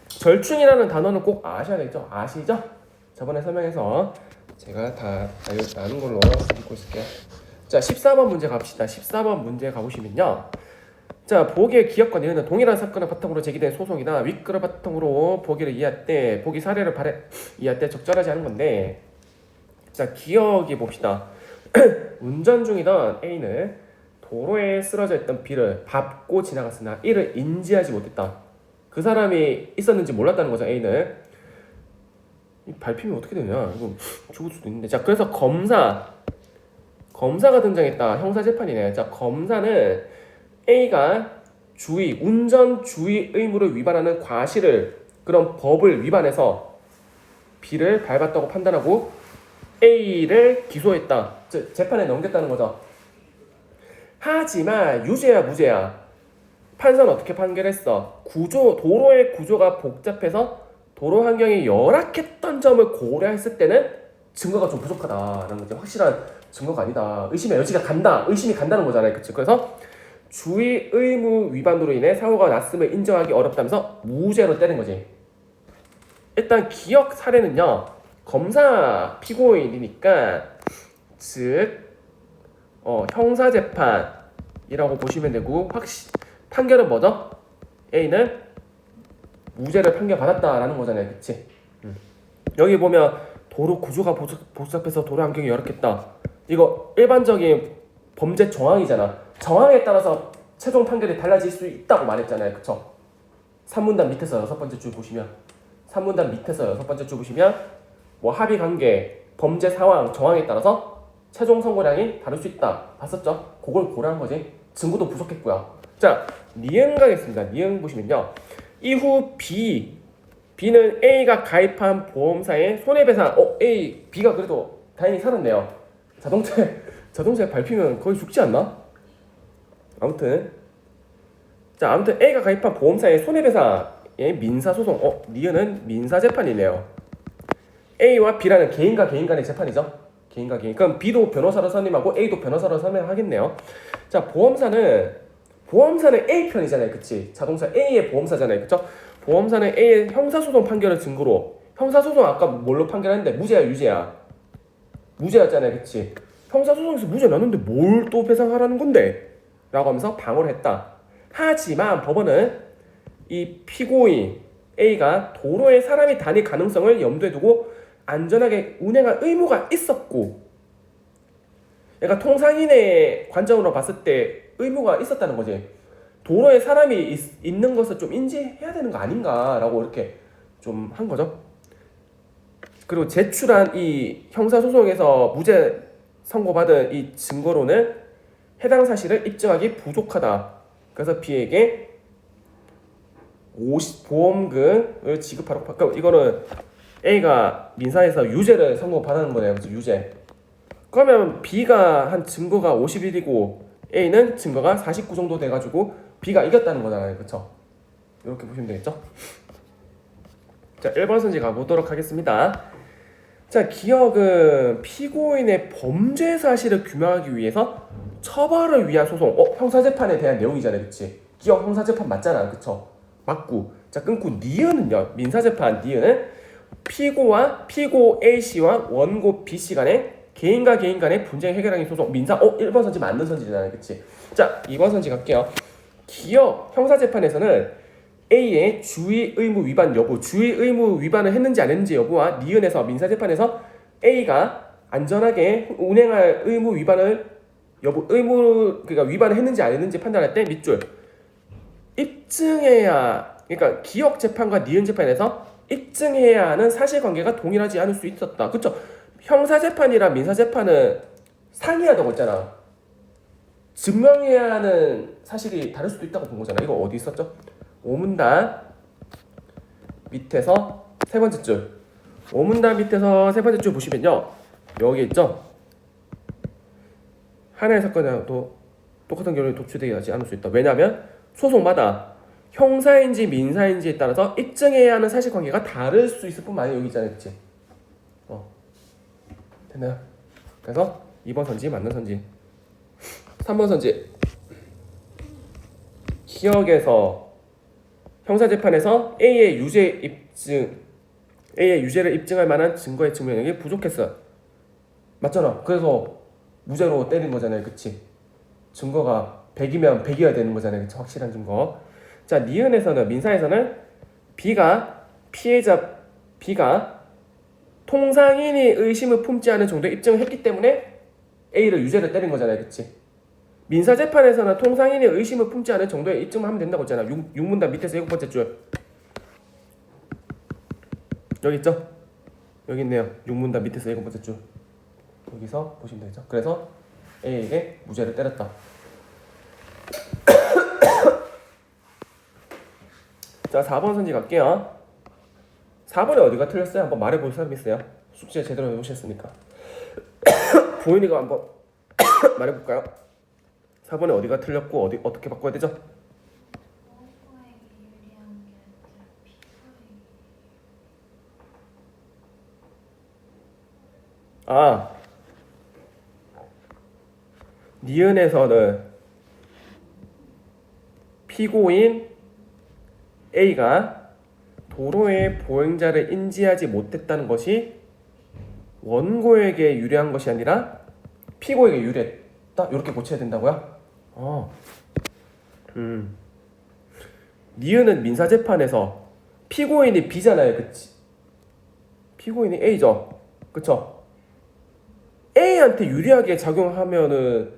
절충이라는 단어는 꼭 아셔야 되겠죠? 아시죠? 저번에 설명해서 제가 다 아는 걸로 읽고 있을게요. 자, 14번 문제 갑시다. 14번 문제 가보시면요. 자, 보기의 기억과 이유는 동일한 사건을 바탕으로 제기된 소송이나 윗글을 바탕으로 보기를 이해할 때, 보기 사례를 이해할 때 적절하지 않은 건데, 자, 기억해 봅시다. 운전 중이던 A는 도로에 쓰러져 있던 B를 밟고 지나갔으나 이를 인지하지 못했다. 그 사람이 있었는지 몰랐다는 거죠. A는 밟히면 어떻게 되냐? 이거 죽을 수도 있는데. 자, 그래서 검사가 등장했다. 형사재판이네. 자, 검사는 A가 운전 주의 의무를 위반하는 그런 법을 위반해서 B를 밟았다고 판단하고 A를 기소했다. 즉 재판에 넘겼다는 거죠. 하지만 유죄야 무죄야? 판사는 어떻게 판결했어? 도로의 구조가 복잡해서 도로 환경이 열악했던 점을 고려했을 때는 증거가 좀 부족하다라는 거지. 확실한 증거가 아니다. 의심의 여지가 간다. 의심이 간다는 거잖아요. 그치? 그래서 주의 의무 위반으로 인해 사고가 났음을 인정하기 어렵다면서 무죄로 때린 거지. 일단 기억 사례는요. 검사 피고인이니까 즉 형사재판이라고 보시면 되고 판결은 뭐죠? A는 무죄를 판결받았다라는 거잖아요. 그치? 여기 보면 도로 구조가 복잡해서 도로 환경이 열악했다. 이거 일반적인 범죄 정황이잖아. 정황에 따라서 최종 판결이 달라질 수 있다고 말했잖아요. 그쵸? 3문단 밑에서 6번째 줄 보시면 3문단 밑에서 6번째 줄 보시면 뭐 합의 관계, 범죄 상황, 정황에 따라서 최종 선고량이 다를 수 있다. 봤었죠? 그걸 고려한 거지. 증거도 부족했고요. 자, 니은 가겠습니다. 니은 보시면요. 이후 B는 A가 가입한 보험사의 손해배상. B가 그래도 다행히 살았네요. 자동차에 밟히면 거의 죽지 않나? 아무튼 A가 가입한 보험사의 손해배상의 민사소송. 니은은 민사재판이네요. A와 B라는 개인과 개인 간의 재판이죠. 개인과 개인. 그럼 B도 변호사로 선임하고 A도 변호사로 선임하겠네요. 자, 보험사는 A 편이잖아요. 그치? 자동차 A의 보험사잖아요. 그쵸? 보험사는 A의 형사소송 판결을 증거로 형사소송 아까 뭘로 판결했는데 무죄야 유죄야? 무죄였잖아요. 그치? 형사소송에서 무죄 났는데 뭘 또 배상하라는 건데? 라고 하면서 방어를 했다. 하지만 법원은 이 피고인 A가 도로에 사람이 다닐 가능성을 염두에 두고 안전하게 운행할 의무가 있었고, 그러니까 통상인의 관점으로 봤을 때 의무가 있었다는 거지. 도로에 사람이 있는 것을 좀 인지해야 되는 거 아닌가라고 이렇게 좀 한 거죠. 그리고 제출한 이 형사소송에서 무죄 선고받은 이 증거로는 해당 사실을 입증하기 부족하다. 그래서 B에게 보험금을 지급하라고. 그러니까 이거는 A가 민사에서 유죄를 선고받는 거네요. 그래서 유죄. 그러면 B가 한 증거가 51이고 A는 증거가 49 정도 돼가지고 B가 이겼다는 거잖아요. 그쵸? 이렇게 보시면 되겠죠? 자, 1번 선지 가보도록 하겠습니다. 자, 기억은 피고인의 범죄 사실을 규명하기 위해서 처벌을 위한 소송. 형사재판에 대한 내용이잖아요. 그치? 기억 형사재판 맞잖아. 그쵸? 맞고. 자, 끊고 니은은요. 민사재판 니은은 피고 A씨와 원고 B씨 간의 개인과 개인 간의 분쟁 해결하기 소송. 민사. 1번 선지 맞는 선지잖아요. 그치? 자, 2번 선지 갈게요. 기억 형사재판에서는 A의 주의 의무 위반 여부, 주의 의무 위반을 했는지 안 했는지 여부와 니은에서 민사재판에서 A가 안전하게 운행할 의무 위반을 그러니까 위반을 했는지 안 했는지 판단할 때 밑줄 입증해야, 그러니까 기억 재판과 니은 재판에서 입증해야 하는 사실관계가 동일하지 않을 수 있었다. 그렇죠? 형사재판이랑 민사재판은 상이하다고 했잖아. 증명해야 하는 사실이 다를 수도 있다고 본 거잖아. 이거 어디 있었죠? 5문단 밑에서 세 번째 줄. 5문단 밑에서 세 번째 줄 보시면요. 여기 있죠? 하나의 사건이라도 똑같은 결론이 도출되지 않을 수 있다. 왜냐하면 소송마다 형사인지 민사인지에 따라서 입증해야 하는 사실관계가 다를 수 있을 뿐만 아니라 여기 있잖아요. 그치? 됐나요? 그래서 2번 선지 맞는 선지. 3번 선지. 기억에서 형사재판에서 A의 유죄를 입증할 만한 증거의 증명력이 부족했어. 맞잖아. 그래서 무죄로 때린 거잖아요. 그치? 증거가 100이면 100이어야 되는 거잖아요. 그치? 확실한 증거. 자, 니은에서는 민사에서는 B가 통상인이 의심을 품지 않은 정도의 입증을 했기 때문에 A를 유죄를 때린 거잖아요. 그치? 민사재판에서는 통상인이 의심을 품지 않은 정도의 입증만 하면 된다고 했잖아. 6문단 밑에서 7번째 줄. 여기 있죠? 여기 있네요. 6문단 밑에서 7번째 줄. 여기서 보시면 되죠. 그래서 A에게 무죄를 때렸다. 자, 4번 선지 갈게요. 4번에 어디가 틀렸어요? 한번 말해볼 사람 있어요? 숙제 제대로 해오셨으니까. 보윤이가 한번 말해볼까요? 4번에 어디가 틀렸고 어떻게 바꿔야 되죠? 아, 니은에서는 피고인 A가 도로의 보행자를 인지하지 못했다는 것이 원고에게 유리한 것이 아니라 피고에게 유리했다? 이렇게 고쳐야 된다고요? 니은은 민사재판에서 피고인이 B잖아요, 그치? 피고인이 A죠, 그쵸? A한테 유리하게 작용하면은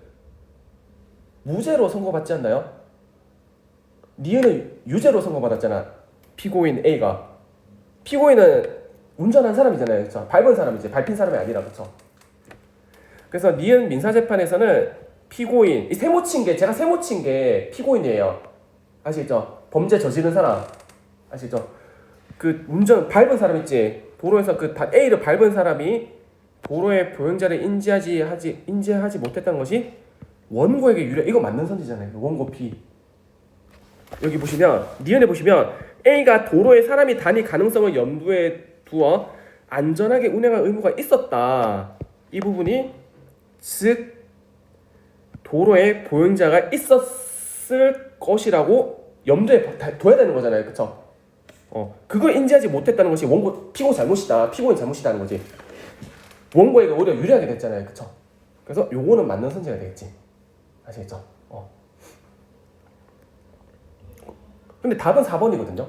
무죄로 선고받지 않나요? 니은은 유죄로 선고받았잖아, 피고인 A가. 피고인은 운전한 사람이잖아요, 그쵸? 밟은 사람이지, 밟힌 사람이 아니라, 그쵸? 그래서 니은 민사재판에서는 피고인, 이 세모 친 게, 제가 세모 친 게 피고인이에요. 아시겠죠? 범죄 저지른 사람. 아시죠? 그 운전 밟은 사람 있지. 도로에서 그 A를 밟은 사람이 도로의 보행자를 인지하지 못했다는 것이 원고에게 유리. 이거 맞는 선지잖아요. 원고 B. 여기 보시면 니은에 보시면 A가 도로에 사람이 다닐 가능성을 염두에 두어 안전하게 운행할 의무가 있었다. 이 부분이 즉 도로에 보행자가 있었을 것이라고 염두에 둬야 되는 거잖아요, 그쵸? 그걸 인지하지 못했다는 것이 원고 피고 잘못이다, 피고인 잘못이다는 거지. 원고에게 오히려 유리하게 됐잖아요, 그쵸? 그래서 요거는 맞는 선지가 되겠지. 아시겠죠? 근데 답은 4번이거든요.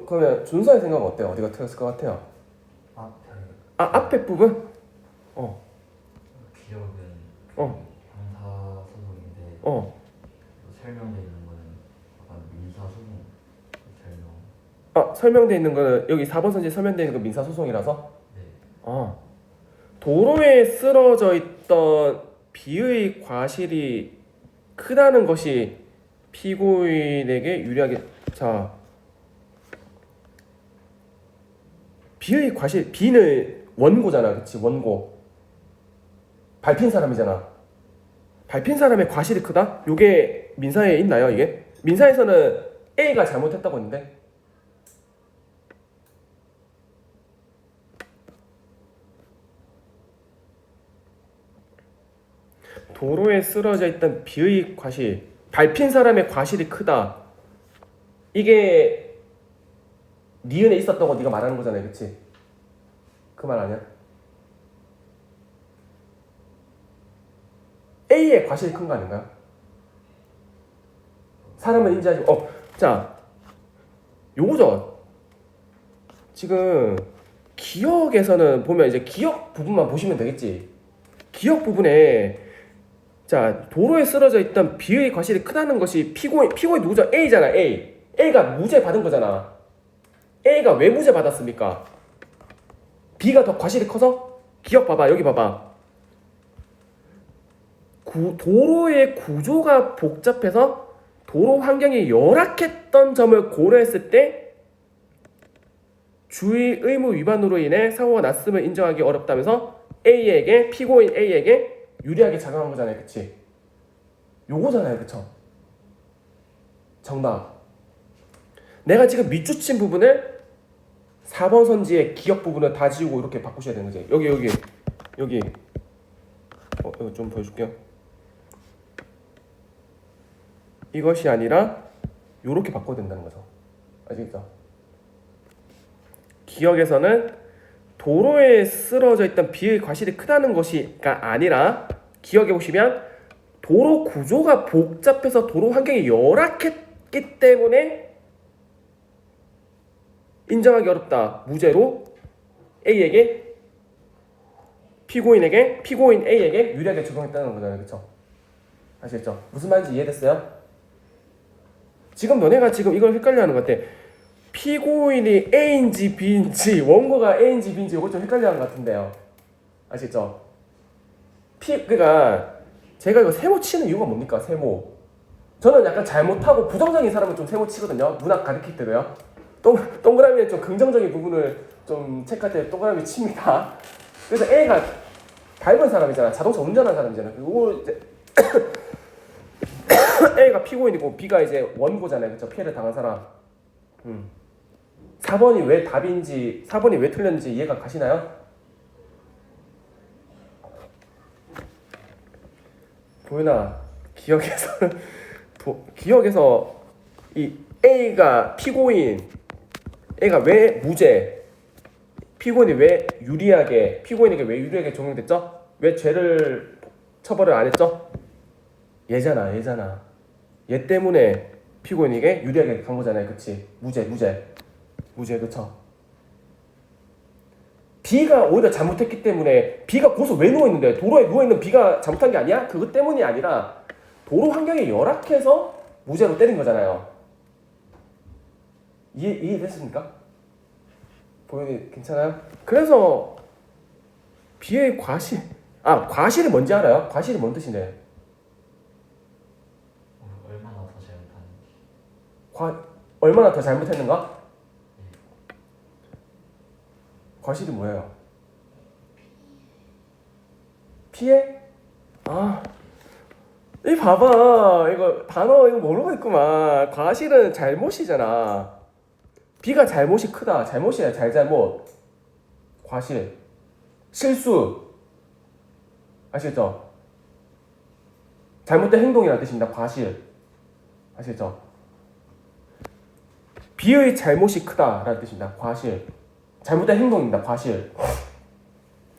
그러면 준서의 생각은 어때요? 어디가 틀렸을 것 같아요? 앞에 부분? 기억은 형사소송인데 설명되어 있는 거는 약간 민사소송 설명. 설명되어 있는 거는 여기 4번 선지에 설명되어 있는 거 민사소송이라서? 네. 도로에 쓰러져 있던 B의 과실이 크다는 것이 피고인에게 유리하게. 자, B의 과실, B는 원고잖아, 그치? 원고 밟힌 사람이잖아. 밟힌 사람의 과실이 크다? 요게 민사에 있나요, 이게? 민사에서는 A가 잘못했다고 했는데 도로에 쓰러져 있던 B의 과실, 밟힌 사람의 과실이 크다. 이게 니은에 있었다고 네가 말하는 거잖아요, 그치? 그 말 아니야? A의 과실이 큰 거 아닌가요? 사람을 인지하지. 자, 요거죠. 지금 기억에서는 보면 이제 기억 부분만 보시면 되겠지. 기억 부분에 자, 도로에 쓰러져 있던 B의 과실이 크다는 것이 피고인 누구죠? A잖아, A. A가 무죄 받은 거잖아. A가 왜 무죄 받았습니까? B가 더 과실이 커서? 기억 봐봐, 여기 봐봐. 도로의 구조가 복잡해서 도로 환경이 열악했던 점을 고려했을 때 주의 의무 위반으로 인해 사고가 났음을 인정하기 어렵다면서 A에게, 피고인 A에게 유리하게 작용한 거잖아요, 그치? 요거잖아요, 그쵸? 정답. 내가 지금 밑줄친 부분을 4번 선지의 기억 부분을 다 지우고 이렇게 바꾸셔야 되는 거지. 여기 이거 좀 보여줄게요. 이것이 아니라 요렇게 바꿔야 된다는 거죠. 아시겠죠? 기억에서는 도로에 쓰러져 있던 B의 과실이 크다는 것이가 아니라 기억해 보시면 도로 구조가 복잡해서 도로 환경이 열악했기 때문에 인정하기 어렵다. 무죄로 A에게 피고인 A에게 유리하게 적용했다는 거잖아요. 그렇죠? 아시겠죠? 무슨 말인지 이해됐어요? 지금 너네가 지금 이걸 헷갈려하는 것 같아. 피고인이 A인지 B인지 원고가 A인지 B인지 이거 좀 헷갈려하는 것 같은데요. 아시겠죠? 그러니까 제가 이거 세모 치는 이유가 뭡니까? 세모. 저는 약간 잘못하고 부정적인 사람은 좀 세모 치거든요. 문학 가르칠 때도요. 동그라미에 좀 긍정적인 부분을 좀 체크할 때 동그라미 칩니다. 그래서 A가 밟은 사람이잖아. 자동차 운전한 사람이잖아. 그리고 이제 A가 피고인이고 B가 이제 원고잖아요. 그렇죠? 피해를 당한 사람. 4번이 왜 답인지, 4번이 왜 틀렸는지 이해가 가시나요? 보윤아, 기억에서 기억에서 이 A가 피고인, A가 왜 무죄, 피고인이 왜 유리하게, 피고인에게 왜 유리하게 적용됐죠? 왜 죄를 처벌을 안 했죠? 얘잖아. 얘 때문에 피고인에게 유리하게 간 거잖아요, 그치? 무죄, 그쵸? B가 오히려 잘못했기 때문에 B가 고소 왜 누워있는데? 도로에 누워있는 B가 잘못한 게 아니야? 그것 때문이 아니라 도로 환경이 열악해서 무죄로 때린 거잖아요. 이해됐습니까? 보현이 괜찮아요? 그래서 B의 과실이 뭔지 알아요? 과실이 뭔 뜻이네? 얼마나 더 잘못하는지. 얼마나 더 잘못했는가? 과실이 뭐예요? 피해? 이 봐봐, 이거 단어 이거 모르고 있구만. 과실은 잘못이잖아. B가 잘못이 크다. 잘못이야, 잘못. 과실, 실수. 아시겠죠? 잘못된 행동이라는 뜻입니다. 과실. 아시겠죠? B의 잘못이 크다라는 뜻입니다. 과실. 잘못된 행동입니다. 과실.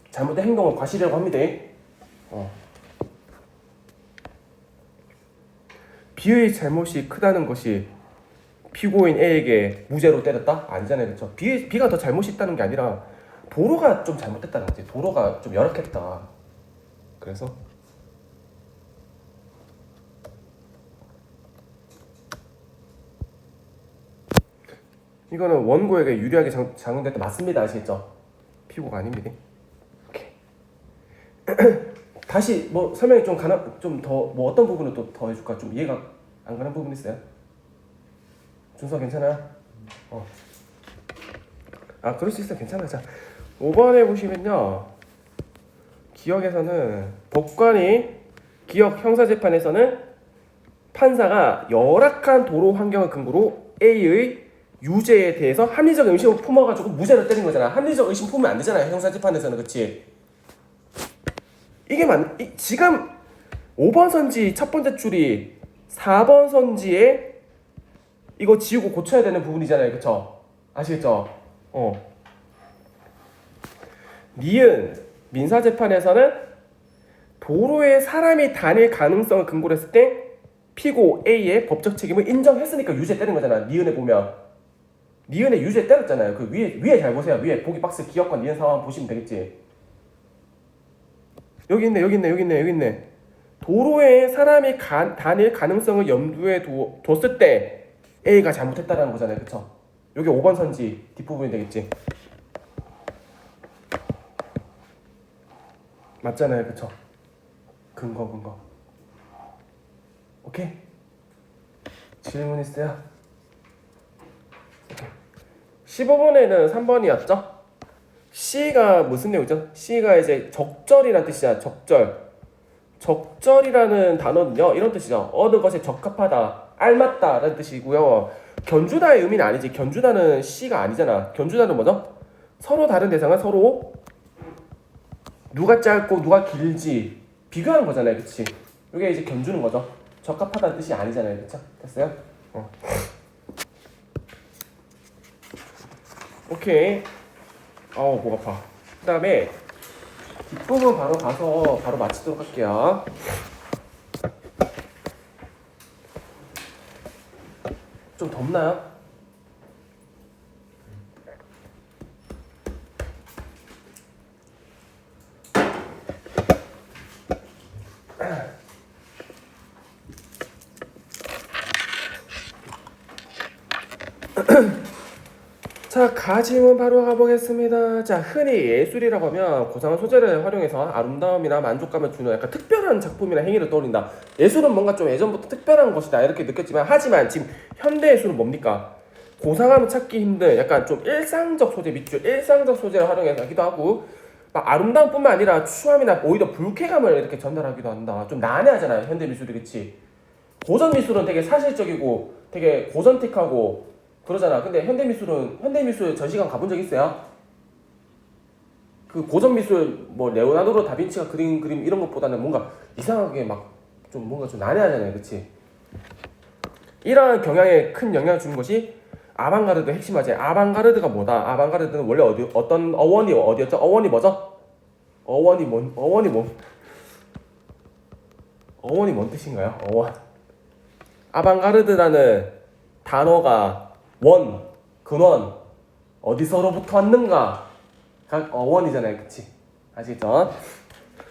잘못된 행동을 과실이라고 합니다. B의 잘못이 크다는 것이 피고인 A에게 무죄로 때렸다? 아니잖아요, 그렇죠? B가 더 잘못이 있다는 게 아니라 도로가 좀 잘못됐다는 거지. 도로가 좀 열악했다. 그래서 이거는 원고에게 유리하게 작용됐다. 맞습니다. 아시겠죠? 피고가 아닙니다. 오케이. 다시 뭐 설명이 좀 더 뭐 어떤 부분을 또 더 해줄까? 좀 이해가 안 가는 부분 있어요? 준서 괜찮아요? 그럴 수 있어. 괜찮아. 자, 5번에 보시면요. 기억에서는 기억 형사재판에서는 판사가 열악한 도로 환경을 근거로 A의 유죄에 대해서 합리적 의심을 품어가지고 무죄를 때린 거잖아. 합리적 의심 품으면 안 되잖아요. 형사재판에서는. 그치? 이게 지금 5번 선지 첫 번째 줄이 4번 선지에 이거 지우고 고쳐야 되는 부분이잖아요. 그쵸? 아시겠죠? 니은 민사재판에서는 도로에 사람이 다닐 가능성을 근거로 했을 때 피고 A의 법적 책임을 인정했으니까 유죄 때린 거잖아. 니은에 보면 니은에 유죄 때렸잖아요. 그 위에 잘 보세요. 위에 보기 박스 기억과 니은 상황 보시면 되겠지. 여기 있네. 도로에 사람이 다닐 가능성을 염두에 뒀을 때 A가 잘못했다라는 거잖아요. 그쵸? 여기 5번 선지 뒷부분이 되겠지. 맞잖아요. 그쵸? 근거. 오케이? 질문 있어요? 오케이. 15번에는 3번이었죠? C가 무슨 내용이죠? C가 이제 적절이라는 뜻이야. 적절이라는 단어는요, 이런 뜻이죠. 어느 것에 적합하다, 알맞다라는 뜻이고요. 견주다의 의미는 아니지. 견주다는 C가 아니잖아. 견주다는 뭐죠? 서로 다른 대상을 서로 누가 짧고 누가 길지 비교하는 거잖아요. 그치? 이게 이제 견주는 거죠. 적합하다는 뜻이 아니잖아요. 그쵸? 됐어요? 오케이. 목 아파. 그 다음에 뒷부분 바로 가서 바로 마치도록 할게요. 좀 덥나요? 자, 가지문 바로 가보겠습니다. 자, 흔히 예술이라고 하면 고상한 소재를 활용해서 아름다움이나 만족감을 주는 약간 특별한 작품이나 행위를 떠올린다. 예술은 뭔가 좀 예전부터 특별한 것이다 이렇게 느꼈지만, 하지만 지금 현대 예술은 뭡니까? 고상함을 찾기 힘든 약간 좀 일상적 소재, 밑줄 일상적 소재를 활용해서 하기도 하고, 막 아름다움뿐만 아니라 추함이나 오히려 불쾌감을 이렇게 전달하기도 한다. 좀 난해하잖아요, 현대 미술이. 그치? 고전 미술은 되게 사실적이고 되게 고전틱하고 그러잖아. 근데 현대 미술 전시관 가본 적 있어요? 그 고전 미술 뭐 레오나르도 다빈치가 그린 그림 이런 것보다는 뭔가 이상하게 막 좀 뭔가 좀 난해하잖아요, 그렇지? 이러한 경향에 큰 영향을 주는 것이 아방가르드 핵심하지. 아방가르드가 뭐다? 아방가르드는 원래 어떤 어원이 어디였죠? 어원이 뭐죠? 어원이 뭔 뜻인가요? 어원. 아방가르드라는 단어가 근원, 어디서로부터 왔는가? 각 어원이잖아요, 그치? 아시겠죠?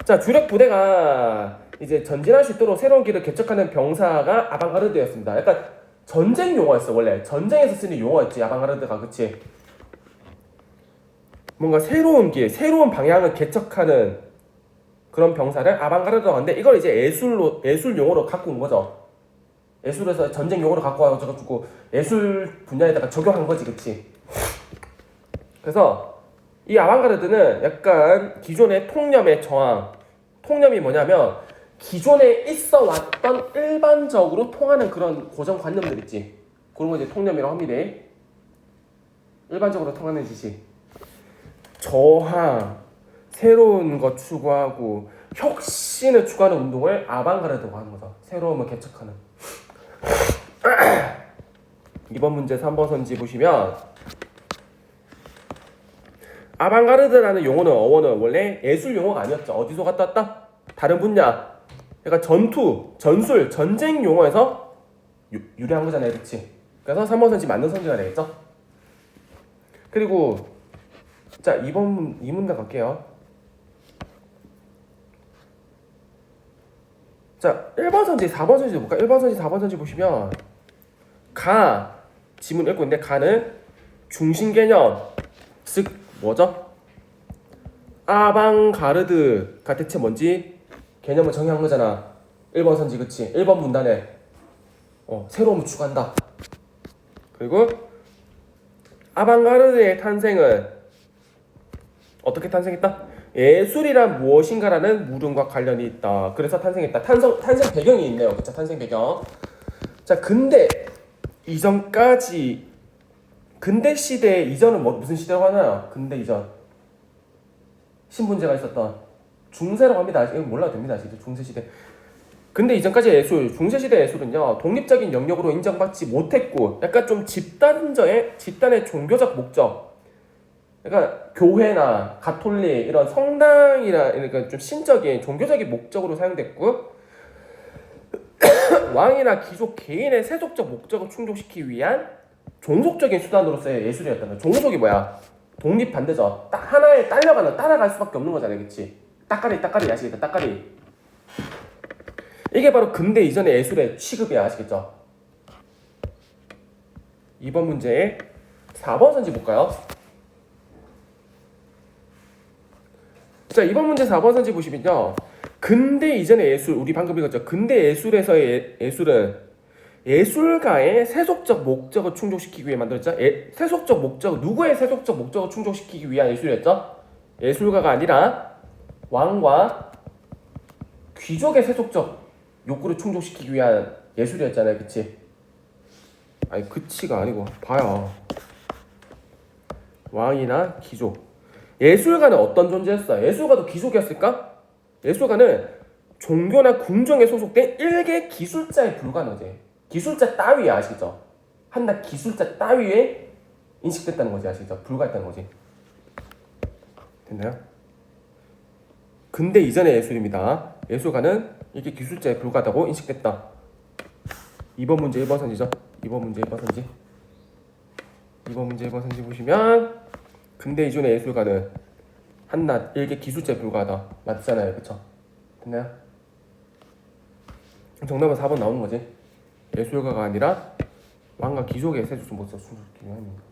자, 주력 부대가 이제 전진할 수 있도록 새로운 길을 개척하는 병사가 아방가르드였습니다. 약간 전쟁 용어였어, 원래. 전쟁에서 쓰는 용어였지, 아방가르드가, 그치? 뭔가 새로운 길, 새로운 방향을 개척하는 그런 병사를 아방가르드라고 하는데, 이걸 이제 예술 용어로 갖고 온 거죠. 예술에서 전쟁 용어로 갖고 와가지고 예술 분야에다가 적용한 거지, 그치? 그래서 이 아방가르드는 약간 기존의 통념의 저항. 통념이 뭐냐면 기존에 있어 왔던 일반적으로 통하는 그런 고정관념들 있지. 그런 거 이제 통념이라고 합니다. 일반적으로 통하는 지식. 저항, 새로운 것 추구하고 혁신을 추구하는 운동을 아방가르드라고 하는 거죠. 새로움을 개척하는. 이번 문제 3번 선지 보시면 아방가르드라는 용어는 어원은 원래 예술 용어가 아니었죠. 어디서 갔다 왔다? 다른 분야. 그러니까 전술, 전쟁 용어에서 유래한 거잖아요, 그렇지? 그래서 3번 선지 맞는 선지가 되겠죠. 그리고 자, 이 문단 갈게요. 자, 1번 선지, 4번 선지 볼까? 1번 선지, 4번 선지 보시면 지문 읽고 있는데 가는 중심 개념, 즉 뭐죠? 아방가르드가 대체 뭔지 개념을 정의한 거잖아. 1번 선지, 그치? 1번 문단에 새로움을 추구한다. 그리고 아방가르드의 탄생은 어떻게 탄생했다? 예술이란 무엇인가라는 물음과 관련이 있다. 그래서 탄생했다. 탄생 배경이 있네요. 그쵸? 탄생 배경. 자, 근데 시대 이전은 무슨 시대라고 하나요? 근대 이전. 신분제가 있었던 중세라고 합니다. 이거 몰라도 됩니다. 진짜 중세시대. 근대 이전까지 중세시대 예술은요, 독립적인 영역으로 인정받지 못했고, 약간 좀 집단의 종교적 목적, 그러니까 교회나 가톨릭 이런 성당이나 그러니까 좀 신적인 종교적인 목적으로 사용됐고, 왕이나 귀족 개인의 세속적 목적을 충족시키기 위한 종속적인 수단으로서의 예술이었다는 거야. 종속이 뭐야? 독립 반대죠. 딱 하나에 따라갈 수밖에 없는 거잖아요, 그렇지? 따까리 아시겠다? 따까리. 이게 바로 근대 이전의 예술의 취급이야, 아시겠죠? 이번 문제의 4번 선지 볼까요? 자, 이번 문제 4번 선지 보시면요, 근대 이전의 예술, 우리 방금 읽었죠? 근대 예술에서의 예술은 예술가의 세속적 목적을 충족시키기 위해 만들었죠. 세속적 목적, 누구의 세속적 목적을 충족시키기 위한 예술이었죠? 예술가가 아니라 왕과 귀족의 세속적 욕구를 충족시키기 위한 예술이었잖아요, 그치? 아니, 그치가 아니고 봐요. 왕이나 귀족. 예술가는 어떤 존재였어? 예술가도 귀족이었을까? 예술가는 종교나 궁정에 소속된 일개 기술자에 불과한 거지. 기술자 따위야, 아시죠? 한낱 기술자 따위에 인식됐다는 거지, 아시죠? 불과했다는 거지. 됐나요? 근대 이전의 예술입니다. 예술가는 이게 기술자에 불과하다고 인식됐다. 2번 문제 1번 선지죠. 2번 문제 1번 선지. 2번 문제 1번 선지 보시면 근대 이전의 예술가는 한낱 일개 기술자에 불과하다. 맞잖아요, 그쵸? 됐나요? 정답은 4번 나오는 거지. 예술가가 아니라 왕과 귀족의 세속적 목적을 충족시키기 위함입니다.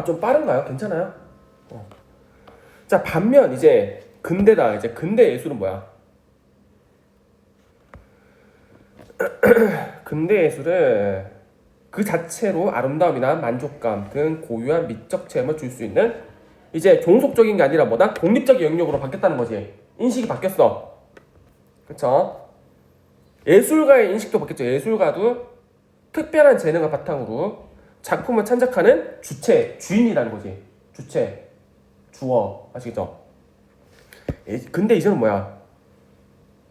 좀 빠른가요? 괜찮아요? 자, 반면 이제 근대다. 이제 근대 예술은 뭐야? 근대 예술은 그 자체로 아름다움이나 만족감 등 고유한 미적 체험을 줄 수 있는 이제 종속적인 게 아니라 뭐다? 독립적인 영역으로 바뀌었다는 거지. 인식이 바뀌었어. 그쵸? 예술가의 인식도 바뀌었죠. 예술가도 특별한 재능을 바탕으로 작품을 창작하는 주인이라는 거지. 주어. 아시겠죠? 근데 이제는 뭐야?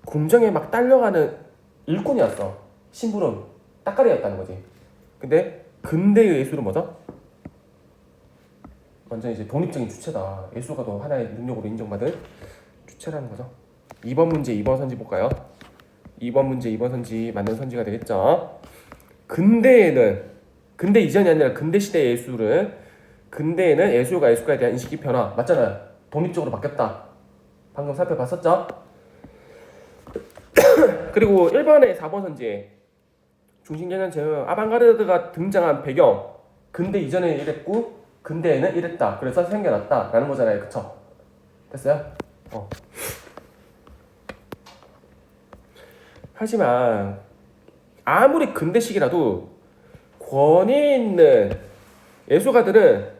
궁정에 막 딸려가는 일꾼이었어. 심부름, 따까리였다는 거지. 근데 근대의 예술은 뭐죠? 완전 이제 독립적인 주체다. 예술가도 하나의 능력으로 인정받은 주체라는 거죠. 2번 문제 2번 선지 볼까요? 2번 문제 2번 선지 맞는 선지가 되겠죠. 근대 이전이 아니라 근대 시대의 근대에는 예술과 예술가에 대한 인식이 변화 맞잖아요. 독립적으로 바뀌었다. 방금 살펴봤었죠? 그리고 1번에 4번 선지 중심개념 제어 아방가르드가 등장한 배경 근대 이전에는 이랬고 근대에는 이랬다. 그래서 생겨났다 라는 거잖아요. 그쵸? 됐어요? 하지만 아무리 근대식이라도 권위 있는 예술가들은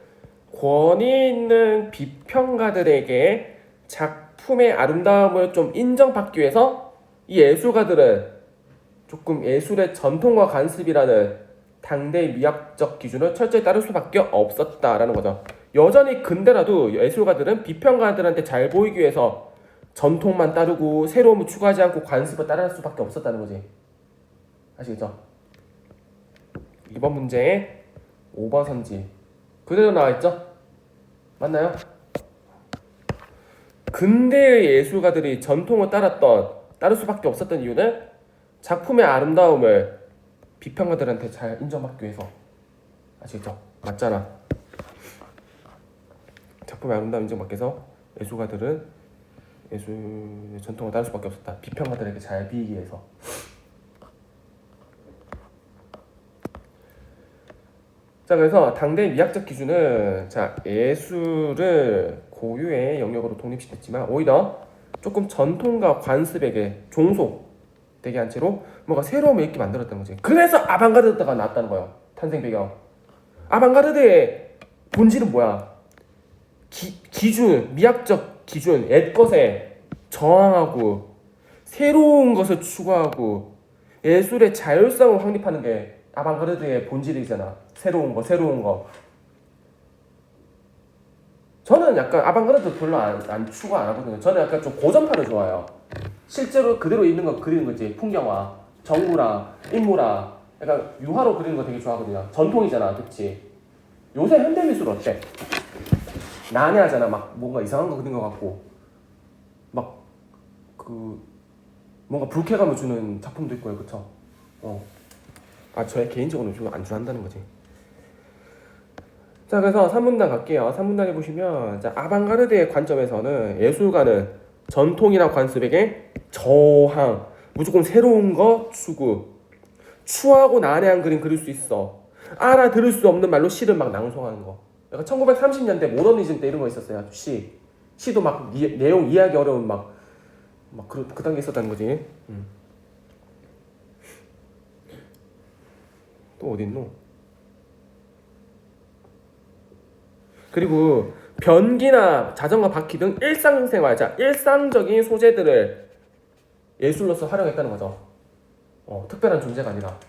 권위 있는 비평가들에게 작품의 아름다움을 좀 인정받기 위해서 이 예술가들은 조금 예술의 전통과 관습이라는 당대의 미학적 기준을 철저히 따를 수밖에 없었다라는 거죠. 여전히 근대라도 예술가들은 비평가들한테 잘 보이기 위해서 전통만 따르고 새로움을 추구하지 않고 관습을 따를 수밖에 없었다는 거지. 아시겠죠? 2번 문제에 5번 선지 그대로 나와있죠? 맞나요? 근대의 예술가들이 전통을 따를 수밖에 없었던 이유는 작품의 아름다움을 비평가들한테 잘 인정받기 위해서. 아시겠죠? 맞잖아. 작품의 아름다움 인정받기 위해서 예술가들은 예술의 전통을 따를 수밖에 없었다. 비평가들에게 잘 비이기 위해서. 자, 그래서 당대의 미학적 기준은 예술을 고유의 영역으로 독립시켰지만 오히려 조금 전통과 관습에게 종속되게 한 채로 뭔가 새로움을 있게 만들었다는 거지. 그래서 아방가르드가 나왔다는 거예요. 탄생 배경. 아방가르드의 본질은 뭐야? 기준, 미학적 기준, 옛것에 저항하고 새로운 것을 추구하고 예술의 자율성을 확립하는 게 아방가르드의 본질이잖아. 새로운 거. 저는 약간 아방가르드 별로 안 추구 안 하거든요. 저는 약간 좀 고전파를 좋아해요. 실제로 그대로 있는 거 그리는 거지. 풍경화, 정무라, 인물화, 약간 유화로 그리는 거 되게 좋아하거든요. 전통이잖아, 그치? 요새 현대미술 어때? 난해하잖아. 막 뭔가 이상한 거 그린 거 같고 막 뭔가 불쾌감을 주는 작품도 있고요, 그쵸? 저 개인적으로는 좀 안 좋아한다는 거지. 자, 그래서 3문단 갈게요. 3문단에 보시면 아방가르드의 관점에서는 예술가는 전통이나 관습에게 저항, 무조건 새로운 거 추구, 추하고 난해한 그림 그릴 수 있어. 알아들을 수 없는 말로 시를 막 낭송하는 거. 약간 1930년대 모더니즘 때 이런 거 있었어요. 시도 막 내용 이해하기 어려운 그 단계 있었다는 거지. 또 어디 있노? 그리고 변기나 자전거 바퀴 등 일상생활, 일상적인 소재들을 예술로서 활용했다는 거죠. 특별한 존재가 아니라.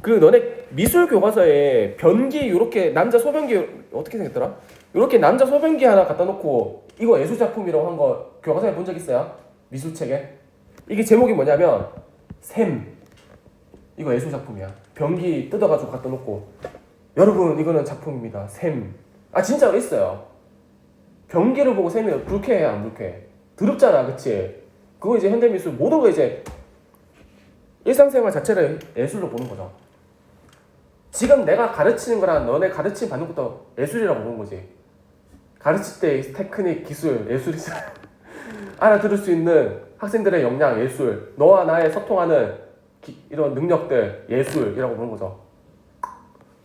너네 미술 교과서에 변기 요렇게 남자 소변기 어떻게 생겼더라? 요렇게 남자 소변기 하나 갖다 놓고 이거 예술 작품이라고 한 거 교과서에 본 적 있어요? 미술책에? 이게 제목이 뭐냐면 샘. 이거 예술 작품이야. 변기 뜯어가지고 갖다 놓고 여러분 이거는 작품입니다. 샘. 진짜로 있어요. 변기를 보고 샘이 불쾌해 안 불쾌해? 더럽잖아, 그치? 그거 이제 현대미술 모든 거 이제 일상생활 자체를 예술로 보는 거죠. 지금 내가 가르치는 거랑 너네 가르침 받는 것도 예술이라고 보는 거지. 가르칠 때 테크닉, 기술, 예술이잖아. 알아들을 수 있는 학생들의 역량, 예술. 너와 나의 소통하는 이런 능력들, 예술이라고 보는 거죠.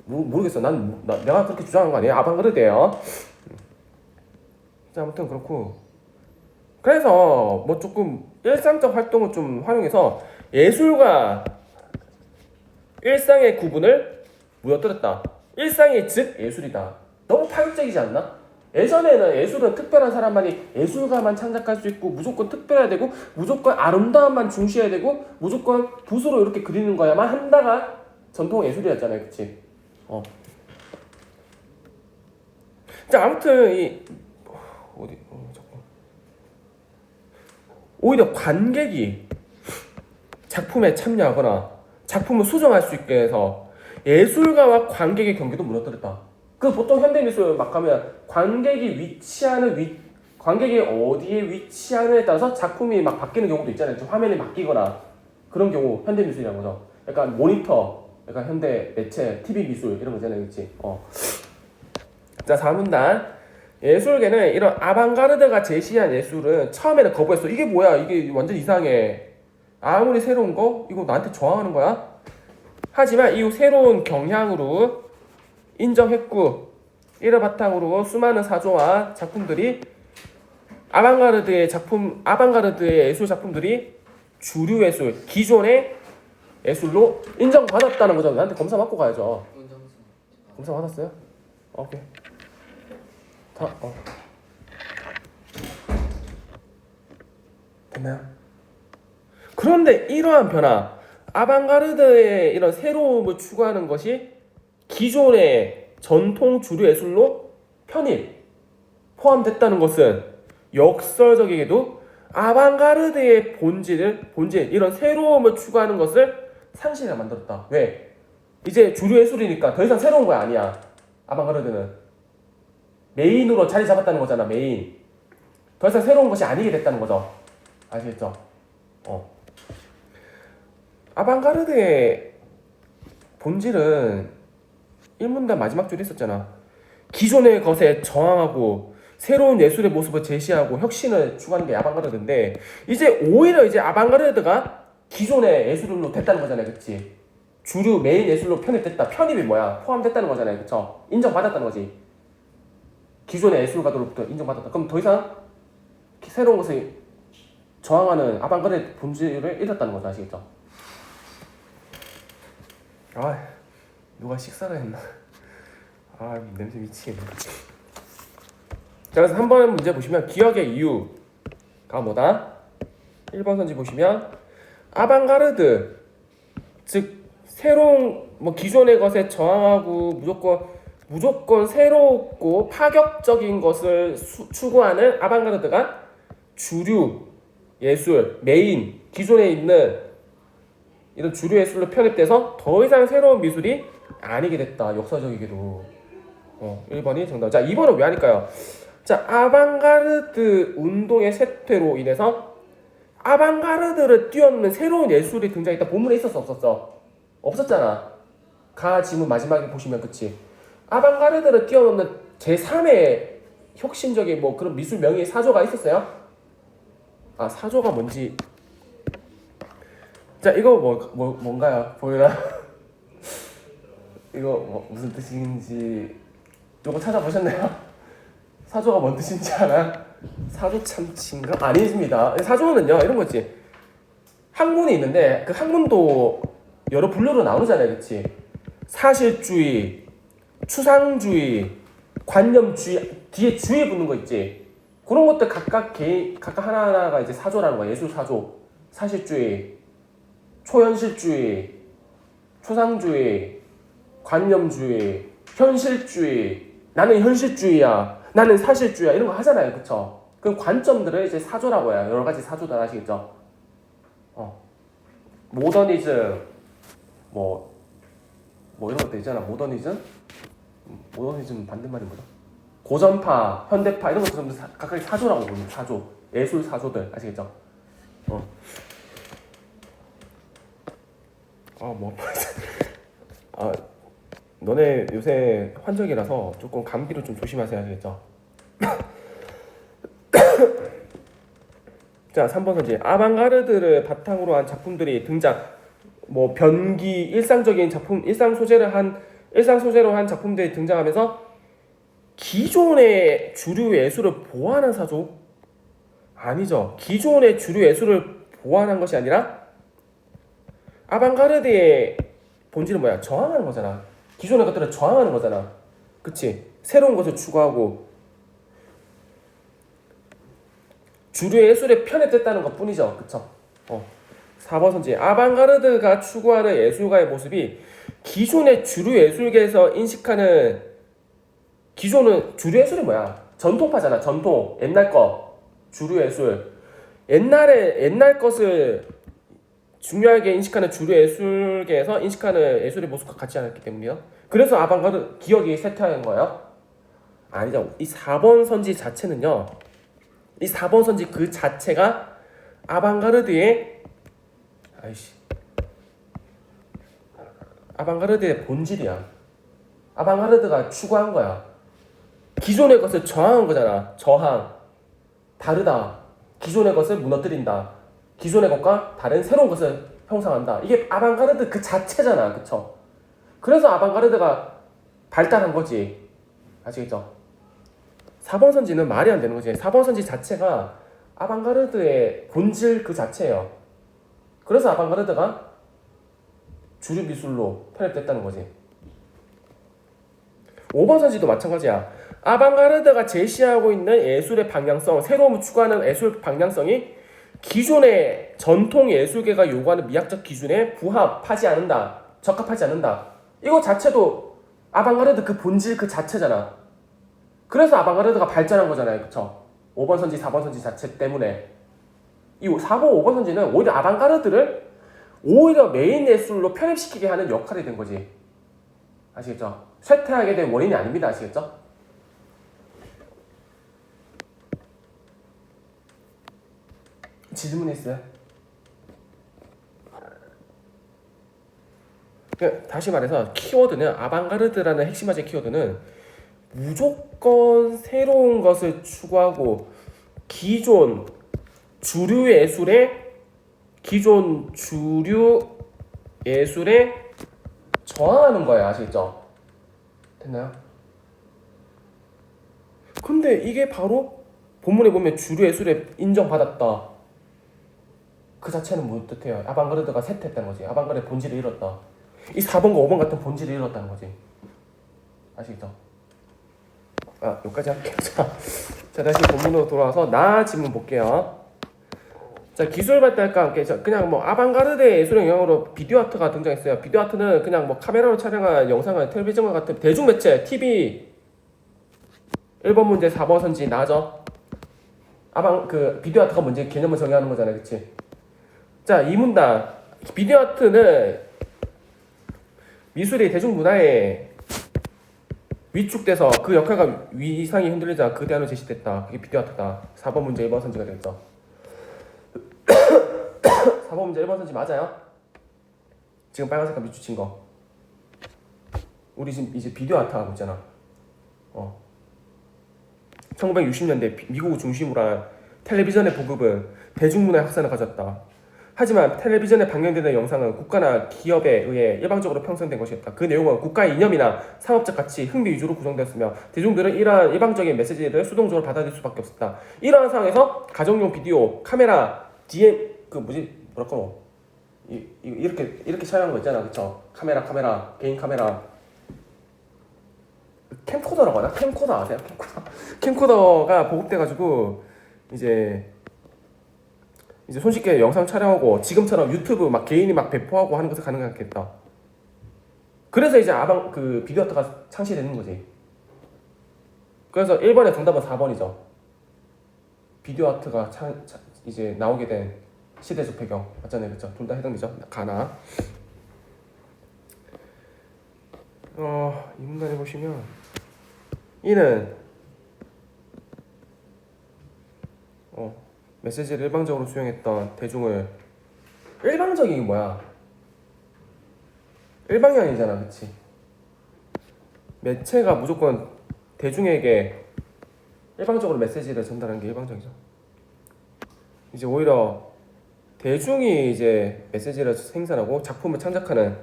모르겠어. 내가 그렇게 주장한 거 아니에요. 아방가르드예요. 아무튼 그렇고. 그래서 조금 일상적 활동을 좀 활용해서 예술과 일상의 구분을 무너뜨렸다. 일상이 즉 예술이다. 너무 파격적이지 않나? 예전에는 예술은 특별한 사람만이 예술가만 창작할 수 있고 무조건 특별해야 되고 무조건 아름다움만 중시해야 되고 무조건 붓으로 이렇게 그리는 거야만 한다가 전통 예술이었잖아요, 그치? 자, 아무튼 자꾸 오히려 관객이 작품에 참여하거나 작품을 수정할 수 있게 해서 예술가와 관객의 경계도 무너뜨렸다. 그 보통 현대미술 막 가면 관객이 어디에 위치하느냐에 따라서 작품이 막 바뀌는 경우도 있잖아요. 좀 화면이 바뀌거나 그런 경우 현대미술이라는 거죠. 약간 모니터, 약간 현대 매체, TV 미술 이런 거잖아요, 그렇지? 자, 4문단. 예술계는 이런 아방가르드가 제시한 예술은 처음에는 거부했어. 이게 뭐야? 이게 완전 이상해. 아무리 새로운 거? 이거 나한테 저항하는 거야? 하지만 이후 새로운 경향으로 인정했고 이를 바탕으로 수많은 사조와 작품들이 아방가르드의 예술 작품들이 주류 예술, 기존의 예술로 인정받았다는 거죠. 나한테 검사 받고 가야죠. 검사 받았어요? 오케이. 됐나요? 그런데 이러한 변화, 아방가르드의 이런 새로움을 추구하는 것이 기존의 전통 주류 예술로 편입, 포함됐다는 것은 역설적이게도 아방가르드의 본질, 이런 새로움을 추구하는 것을 상실하게 만들었다. 왜? 이제 주류 예술이니까 더 이상 새로운 거 아니야. 아방가르드는 메인으로 자리 잡았다는 거잖아. 메인. 더 이상 새로운 것이 아니게 됐다는 거죠. 아시겠죠? 아방가르드의 본질은 1문단 마지막 줄에 있었잖아. 기존의 것에 저항하고 새로운 예술의 모습을 제시하고 혁신을 추구하는 게 아방가르드인데 이제 오히려 이제 아방가르드가 기존의 예술로 됐다는 거잖아요. 그치? 주류 메인 예술로 편입됐다. 편입이 뭐야? 포함됐다는 거잖아요. 그쵸? 인정받았다는 거지. 기존의 예술가들로부터 인정받았다. 그럼 더 이상 새로운 것에 저항하는 아방가르드 본질을 잃었다는 거죠. 아시겠죠? 누가 식사를 했나? 냄새 미치겠네. 자, 그래서 한 번 문제 보시면 기억의 이유가 뭐다? 1번 선지 보시면 아방가르드, 즉 새로운 기존의 것에 저항하고 무조건 새롭고 파격적인 것을 추구하는 아방가르드가 주류 예술, 메인, 기존에 있는 이런 주류 예술로 편입돼서 더 이상 새로운 미술이 아니게 됐다. 역사적이게도. 1번이 정답. 자, 2번은 왜 아닐까요? 자, 아방가르드 운동의 쇠퇴로 인해서 아방가르드를 뛰어넘는 새로운 예술이 등장했다. 본문에 있었어, 없었어? 없었잖아. 가 지문 마지막에 보시면, 그치? 아방가르드를 뛰어넘는 제3의 혁신적인 그런 미술 명의의 사조가 있었어요? 사조가 뭔지. 자, 이거 뭔가요? 보이나? 이거 무슨 뜻인지 이거 찾아보셨나요? 사조가 뭔 뜻인지 알아? 사조 참치인가? 아닙니다. 사조는요 이런 거지. 학문이 있는데 그 학문도 여러 분류로 나누잖아요, 그렇지? 사실주의, 추상주의, 관념주의 뒤에 주의 붙는 거 있지. 그런 것들 각각 하나하나가 이제 사조라는 거야. 예술 사조, 사실주의, 초현실주의, 초상주의, 관념주의, 현실주의, 나는 현실주의야, 나는 사실주의야 이런 거 하잖아요, 그쵸? 그 관점들을 이제 사조라고 해요. 여러 가지 사조들 아시겠죠? 모더니즘, 이런 것도 있잖아. 모더니즘 반대말이 뭐죠? 고전파, 현대파 이런 것들 각각 사조라고 부릅니다. 사조, 예술 사조들 아시겠죠? 너네 요새 환절기라서 조금 감기를 좀 조심하세요, 아시겠죠? 자, 3번 선지. 아방가르드를 바탕으로 한 작품들이 등장. 변기, 일상적인 작품, 일상 소재로 한 작품들이 등장하면서 기존의 주류 예술을 보완한 사조? 아니죠. 기존의 주류 예술을 보완한 것이 아니라 아방가르드의 본질은 뭐야? 저항하는 거잖아. 기존의 것들을 저항하는 거잖아. 그치? 새로운 것을 추구하고 주류 예술에 편입됐다는 것 뿐이죠. 그쵸? 4번 선지. 아방가르드가 추구하는 예술가의 모습이 기존의 주류 예술계에서 인식하는 기존은 주류 예술이 뭐야? 전통파잖아. 전통. 옛날 거. 주류 예술. 옛날 것을 중요하게 인식하는 주류 예술계에서 인식하는 예술의 모습과 같지 않았기 때문이요. 그래서 아방가르드 기억이 쇠퇴하는 거예요. 아니죠. 이 4번 선지 자체는요. 이 4번 선지 그 자체가 아방가르드의 아방가르드의 본질이야. 아방가르드가 추구한 거야. 기존의 것을 저항한 거잖아. 저항. 다르다. 기존의 것을 무너뜨린다. 기존의 것과 다른 새로운 것을 형성한다. 이게 아방가르드 그 자체잖아. 그쵸? 그래서 아방가르드가 발달한 거지. 아시겠죠? 4번 선지는 말이 안 되는 거지. 4번 선지 자체가 아방가르드의 본질 그 자체예요. 그래서 아방가르드가 주류 미술로 편입됐다는 거지. 5번 선지도 마찬가지야. 아방가르드가 제시하고 있는 예술의 방향성, 새로움을 추구하는 예술 방향성이 기존의 전통 예술계가 요구하는 미학적 기준에 부합하지 않는다. 적합하지 않는다. 이거 자체도 아방가르드 그 본질 그 자체잖아. 그래서 아방가르드가 발전한 거잖아요. 그쵸? 5번 선지, 4번 선지 자체 때문에. 이 4번, 5번 선지는 오히려 아방가르드를 오히려 메인 예술로 편입시키게 하는 역할이 된 거지. 아시겠죠? 쇠퇴하게 된 원인이 아닙니다. 아시겠죠? 질문 있어요? 다시 말해서 키워드는 아방가르드라는 핵심화제 키워드는 무조건 새로운 것을 추구하고 기존 주류 예술에 저항하는 거예요. 아시겠죠? 됐나요? 근데 이게 바로 본문에 보면 주류 예술에 인정받았다. 그 자체는 뭐 뜻해요? 아방가르드가 쇠퇴했다는 거지. 아방가르드의 본질을 잃었다. 이 4번과 5번 같은 본질을 잃었다는 거지. 아시겠죠? 여기까지 할게요. 자, 다시 본문으로 돌아와서 나 질문 볼게요. 자, 기술 발달과 함께 그냥 뭐 아방가르드의 예술의 영향으로 비디오 아트가 등장했어요. 비디오 아트는 그냥 뭐 카메라로 촬영한 영상을 텔레비전과 같은 대중매체, TV 1번 문제 4번 선지 나죠? 비디오 아트가 뭔지 개념을 정의하는 거잖아요. 그치? 자, 이 문단. 비디오 아트는 미술이 대중문화에 위축돼서 그 역할과 위상이 흔들리자 그 대안으로 제시됐다. 그게 비디오 아트다. 4번 문제 1번 선지가 되겠죠. 4번 문제 1번 선지 맞아요? 지금 빨간색깔 밑줄 거. 우리 지금 이제 비디오 아트 하고 있잖아. 1960년대 미국을 중심으로 한 텔레비전의 보급은 대중문화의 확산을 가졌다. 하지만 텔레비전에 방영되는 영상은 국가나 기업에 의해 일방적으로 편성된 것이었다. 그 내용은 국가의 이념이나 상업적 가치, 흥미 위주로 구성되었으며 대중들은 이러한 일방적인 메시지를 수동적으로 받아들일 수밖에 없었다. 이러한 상황에서 가정용 비디오, 카메라, DM 이렇게 촬영한 거 있잖아. 그쵸? 카메라, 개인 카메라. 캠코더라고 하나? 캠코더 아세요? 캠코더가 보급돼가지고 이제 손쉽게 영상 촬영하고 지금처럼 유튜브 막 개인이 막 배포하고 하는 것을 가능하겠다. 그래서 이제 비디오 아트가 창시되는 거지. 그래서 1번의 정답은 4번이죠. 비디오 아트가 이제 나오게 된 시대적 배경 맞잖아요. 그쵸? 둘 다 해당되죠. 가나. 이 문단에 보시면 이는 메시지를 일방적으로 수용했던 대중을 일방적인 게 뭐야? 일방향이잖아, 그치? 매체가 무조건 대중에게 일방적으로 메시지를 전달하는 게 일방적이죠. 이제 오히려 대중이 이제 메시지를 생산하고 작품을 창작하는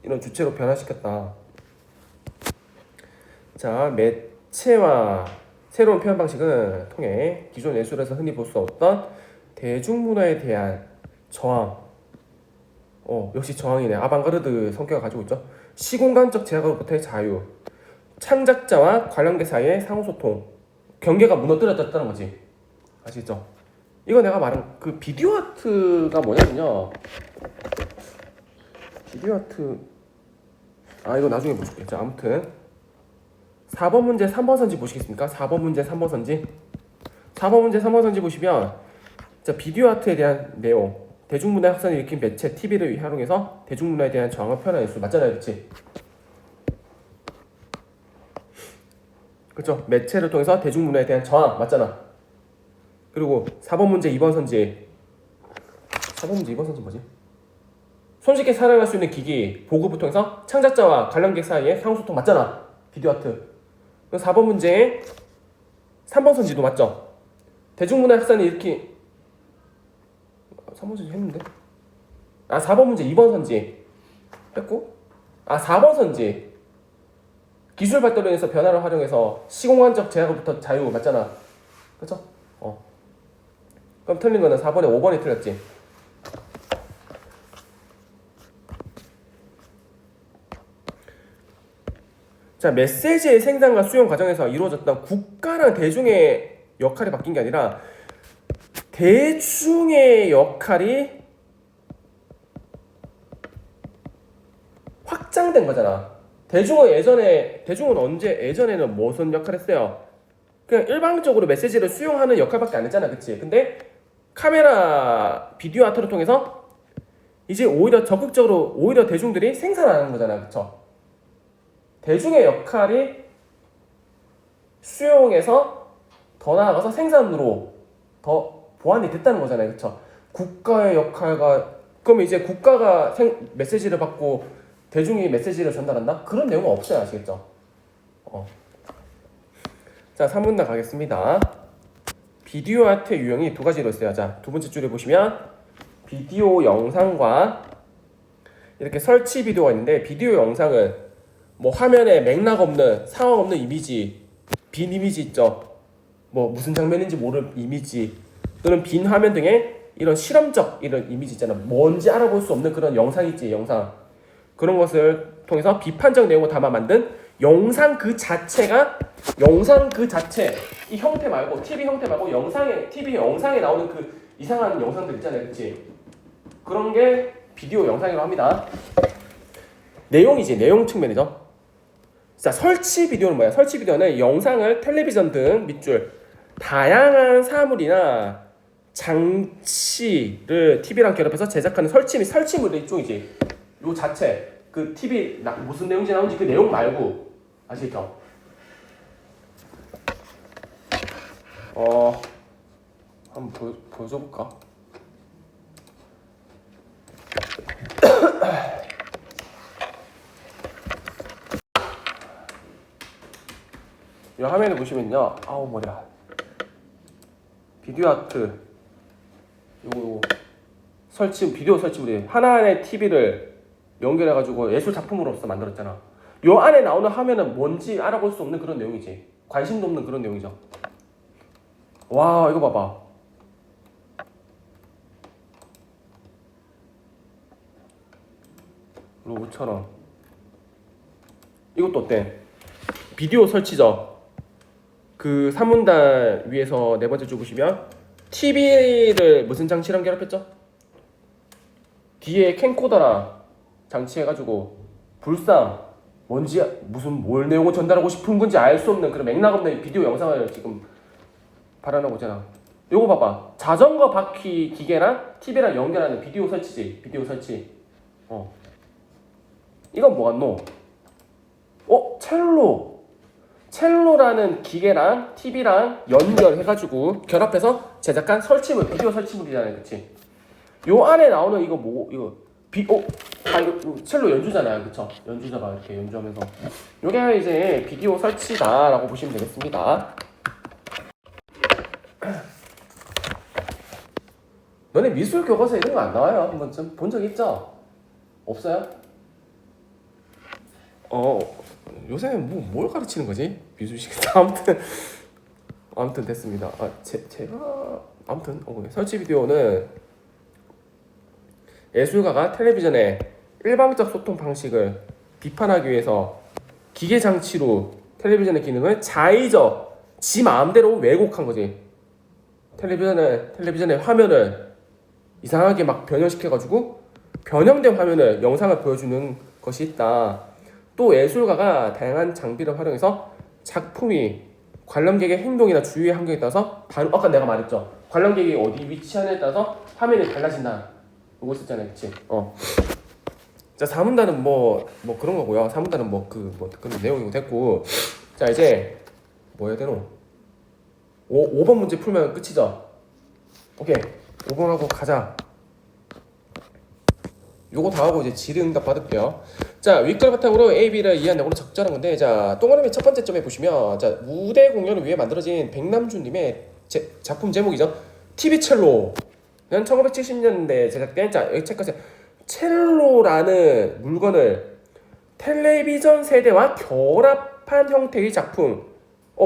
이런 주체로 변화시켰다. 자, 매체와 새로운 표현 방식을 통해 기존 예술에서 흔히 볼 수 없던 대중문화에 대한 저항. 역시 저항이네. 아방가르드 성격을 가지고 있죠. 시공간적 제약으로부터의 자유. 창작자와 관람객 사이의 상호소통. 경계가 무너뜨려졌다는 거지. 아시죠? 이거 내가 말한 그 비디오 아트가 뭐냐면요. 비디오 아트. 이거 나중에 보실게요. 아무튼 4번 문제 3번 선지 보시겠습니까? 4번 문제 3번 선지. 4번 문제 3번 선지 보시면 자, 비디오 아트에 대한 내용. 대중문화 확산을 일으킨 매체 TV를 활용해서 대중문화에 대한 저항을 표현하는 예술. 맞잖아요, 그렇지? 그렇죠? 매체를 통해서 대중문화에 대한 저항. 맞잖아. 그리고 4번 문제 2번 선지. 4번 문제 2번 선지 뭐지? 손쉽게 사용할 수 있는 기기, 보급을 통해서 창작자와 관람객 사이에 상호소통. 맞잖아. 비디오 아트. 4번 문제 3번 선지도 맞죠? 대중문화 확산을 일으킨 3번 선지 했는데? 4번 문제 2번 선지 했고 4번 선지 기술 발달로 인해서 변화를 활용해서 시공간적 제약으로부터 자유. 맞잖아. 그쵸? 그럼 틀린 거는 4번에 5번이 틀렸지. 자, 메시지의 생산과 수용 과정에서 이루어졌던 국가랑 대중의 역할이 바뀐 게 아니라 대중의 역할이 확장된 거잖아. 대중은 언제 예전에는 무슨 역할을 했어요? 그냥 일방적으로 메시지를 수용하는 역할밖에 안 했잖아, 그치? 근데 카메라, 비디오 아트를 통해서 이제 오히려 적극적으로 오히려 대중들이 생산하는 거잖아, 그쵸? 대중의 역할이 수용해서 더 나아가서 생산으로 더 보완이 됐다는 거잖아요, 그쵸? 국가의 역할과 그러면 이제 국가가 메시지를 받고 대중이 메시지를 전달한다? 그런 내용은 없어요, 아시겠죠? 자, 3문단 가겠습니다. 비디오 아트의 유형이 두 가지로 있어요. 자, 두 번째 줄에 보시면 비디오 영상과 이렇게 설치 비디오가 있는데, 비디오 영상은 뭐 화면에 맥락 없는 상황 없는 이미지, 빈 이미지 있죠. 뭐 무슨 장면인지 모를 이미지 또는 빈 화면 등의 이런 실험적 이런 이미지 있잖아. 뭔지 알아볼 수 없는 그런 영상 있지, 영상. 그런 것을 통해서 비판적 내용을 담아 만든 영상 그 자체 이 형태 말고 TV 형태 말고 TV 영상에 나오는 그 이상한 영상들 있잖아요, 그렇지? 그런 게 비디오 영상이라고 합니다. 내용이지, 내용 측면이죠. 자, 설치 비디오는 뭐야? 설치 비디오는 영상을 텔레비전 등 밑줄 다양한 사물이나 장치를 TV랑 결합해서 제작하는 설치물의 일종이지. 요 자체 그 TV 무슨 내용인지 나오는지 그 내용 말고, 아시겠죠? 한번 보여줘 볼까? 이 화면에 보시면요, 아우 머리야. 비디오 아트 요거 비디오 설치물이 하나의 TV를 연결해가지고 예술 작품으로서 만들었잖아. 요 안에 나오는 화면은 뭔지 알아볼 수 없는 그런 내용이지. 관심도 없는 그런 내용이죠. 와, 이거 봐봐. 로봇처럼. 이것도 어때? 비디오 설치죠. 그 3문단 위에서 네 번째 줄 보시면 TV를 무슨 장치랑 결합했죠? 뒤에 캠코더랑 장치 해가지고 불상 뭘 내용을 전달하고 싶은 건지 알 수 없는 그런 맥락 없는 비디오 영상을 지금 발현하고 있잖아. 요거 봐봐. 자전거 바퀴 기계랑 TV랑 연결하는 비디오 설치지. 비디오 설치. 이건 뭐 같노? 첼로라는 기계랑 TV랑 연결해가지고 결합해서 제작한 비디오 설치물이잖아요, 그치? 요 안에 나오는 이거 첼로 연주잖아요, 그쵸? 연주자가 이렇게 연주하면서 요게 이제 비디오 설치다라고 보시면 되겠습니다. 너네 미술 교과서에 이런 거 안 나와요? 한 번쯤 본 적 있죠? 없어요? 요새는 뭘 가르치는 거지? 미술식. 아무튼 됐습니다. 제가 아무튼 설치 비디오는 예술가가 텔레비전의 일방적 소통 방식을 비판하기 위해서 기계 장치로 텔레비전의 기능을 자의적 지 마음대로 왜곡한 거지. 텔레비전의 화면을 이상하게 막 변형시켜가지고 변형된 화면을 영상을 보여주는 것이 있다. 또 예술가가 다양한 장비를 활용해서 작품이 관람객의 행동이나 주위의 환경에 따라서 아까 내가 말했죠. 관람객이 어디 위치하느냐에 따라서 화면이 달라진다. 이거 있었잖아요, 그치? 자, 사문단은 뭐 그런 거고요. 사문단은 그런 내용이고 됐고. 자, 이제 뭐 해야 되노? 5번 문제 풀면 끝이죠. 오케이, 5번 하고 가자. 요거 다 하고 이제 질의응답 받을게요. 자, 윗글 바탕으로 A, B를 이해한 내용으로 적절한 건데, 자, 동그라미 첫 번째 점에 보시면, 자, 무대 공연을 위해 만들어진 백남준님의 작품 제목이죠. TV 첼로. 1970년대 제작된, 자, 여기 체크하세요. 첼로라는 물건을 텔레비전 세대와 결합한 형태의 작품.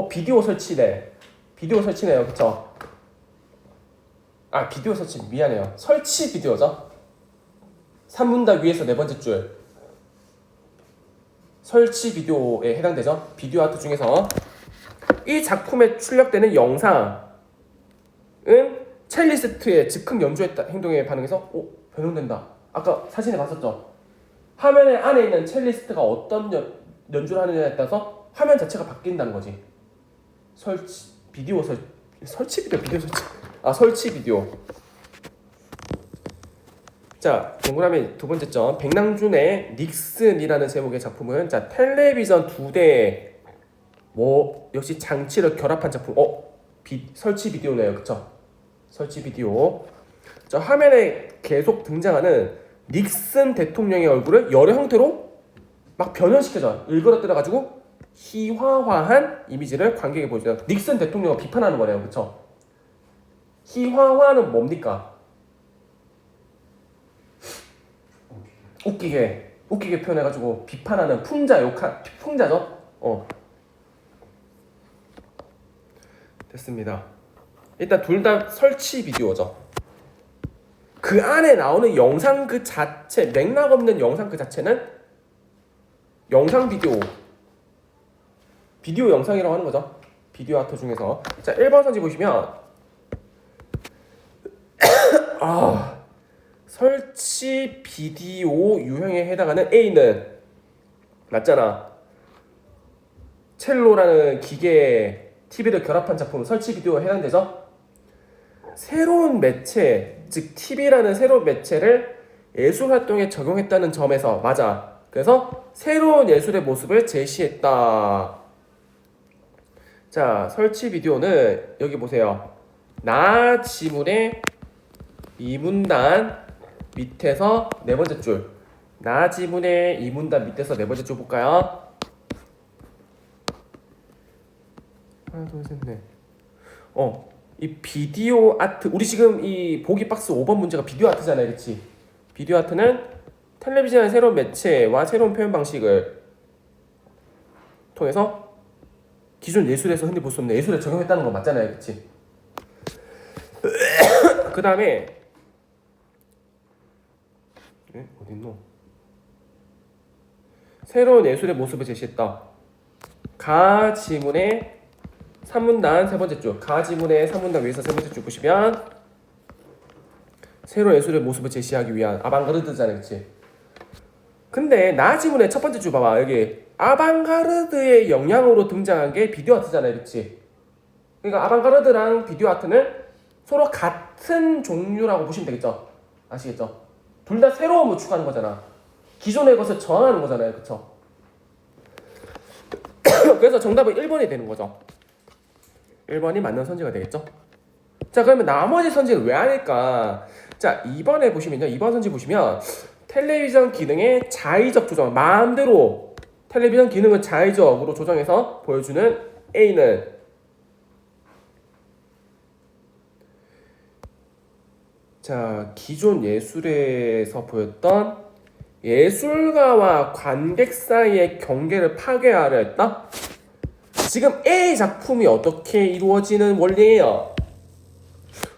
비디오 설치네. 비디오 설치네요, 그쵸? 비디오 설치 미안해요. 설치 비디오죠. 3문답 위에서 네 번째 줄 설치 비디오에 해당되죠. 비디오 아트 중에서 이 작품에 출력되는 영상은 첼리스트의 즉흥 연주했다 행동에 반응해서 변형된다. 아까 사진에 봤었죠. 화면에 안에 있는 첼리스트가 어떤 연주를 하느냐에 따라서 화면 자체가 바뀐다는 거지. 설치 비디오. 자, 동그라미 두 번째 점. 백남준의 닉슨이라는 제목의 작품은, 자, 텔레비전 2대 역시 장치를 결합한 작품. 설치 비디오네요, 그쵸? 설치 비디오. 자, 화면에 계속 등장하는 닉슨 대통령의 얼굴을 여러 형태로 막 변형시켜줘. 일그러뜨려가지고 희화화한 이미지를 관객에게 보여줘요. 닉슨 대통령을 비판하는 거네요, 그쵸? 희화화는 뭡니까? 웃기게 표현해가지고 비판하는 풍자죠? 됐습니다. 일단 둘 다 설치 비디오죠. 그 안에 나오는 영상 그 자체, 맥락 없는 영상 그 자체는 영상 비디오 영상이라고 하는 거죠. 비디오 아트 중에서. 자, 1번 선지 보시면 설치 비디오 유형에 해당하는 A는 맞잖아. 첼로라는 기계에 TV를 결합한 작품 설치 비디오에 해당되죠. 새로운 매체, 즉 TV라는 새로운 매체를 예술 활동에 적용했다는 점에서 맞아. 그래서 새로운 예술의 모습을 제시했다. 자, 설치 비디오는 여기 보세요. 나 지문의 이문단 밑에서 네 번째 줄. 나 지문의 이문단 밑에서 네 번째 줄 볼까요? 하나, 둘, 셋, 넷. 이 비디오 아트, 우리 지금 이 보기 박스 5번 문제가 비디오 아트잖아요, 그렇지? 비디오 아트는 텔레비전의 새로운 매체와 새로운 표현 방식을 통해서 기존 예술에서 흔히 볼 수 없는 예술에 적용했다는 거 맞잖아요, 그렇지? 그 다음에 어딨노? 새로운 예술의 모습을 제시했다. 가 지문의 3문단 세 번째 줄. 가 지문의 3문단 위에서 세 번째 줄 보시면 새로운 예술의 모습을 제시하기 위한 아방가르드잖아요, 그렇지? 근데 나 지문의 첫 번째 줄 봐봐. 여기 아방가르드의 영향으로 등장한 게 비디오 아트잖아요, 그렇지? 그러니까 아방가르드랑 비디오 아트는 서로 같은 종류라고 보시면 되겠죠? 아시겠죠? 둘 다 새로움을 추구하는 거잖아. 기존의 것을 저항하는 거잖아요, 그쵸? 그래서 정답은 1번이 되는 거죠. 1번이 맞는 선지가 되겠죠? 자, 그러면 나머지 선지는 왜 아닐까? 자, 2번에 보시면요. 2번 선지 보시면 텔레비전 기능의 자의적 조정, 마음대로 텔레비전 기능을 자의적으로 조정해서 보여주는 A는 자, 기존 예술에서 보였던 예술가와 관객 사이의 경계를 파괴하려 했다? 지금 A 작품이 어떻게 이루어지는 원리예요?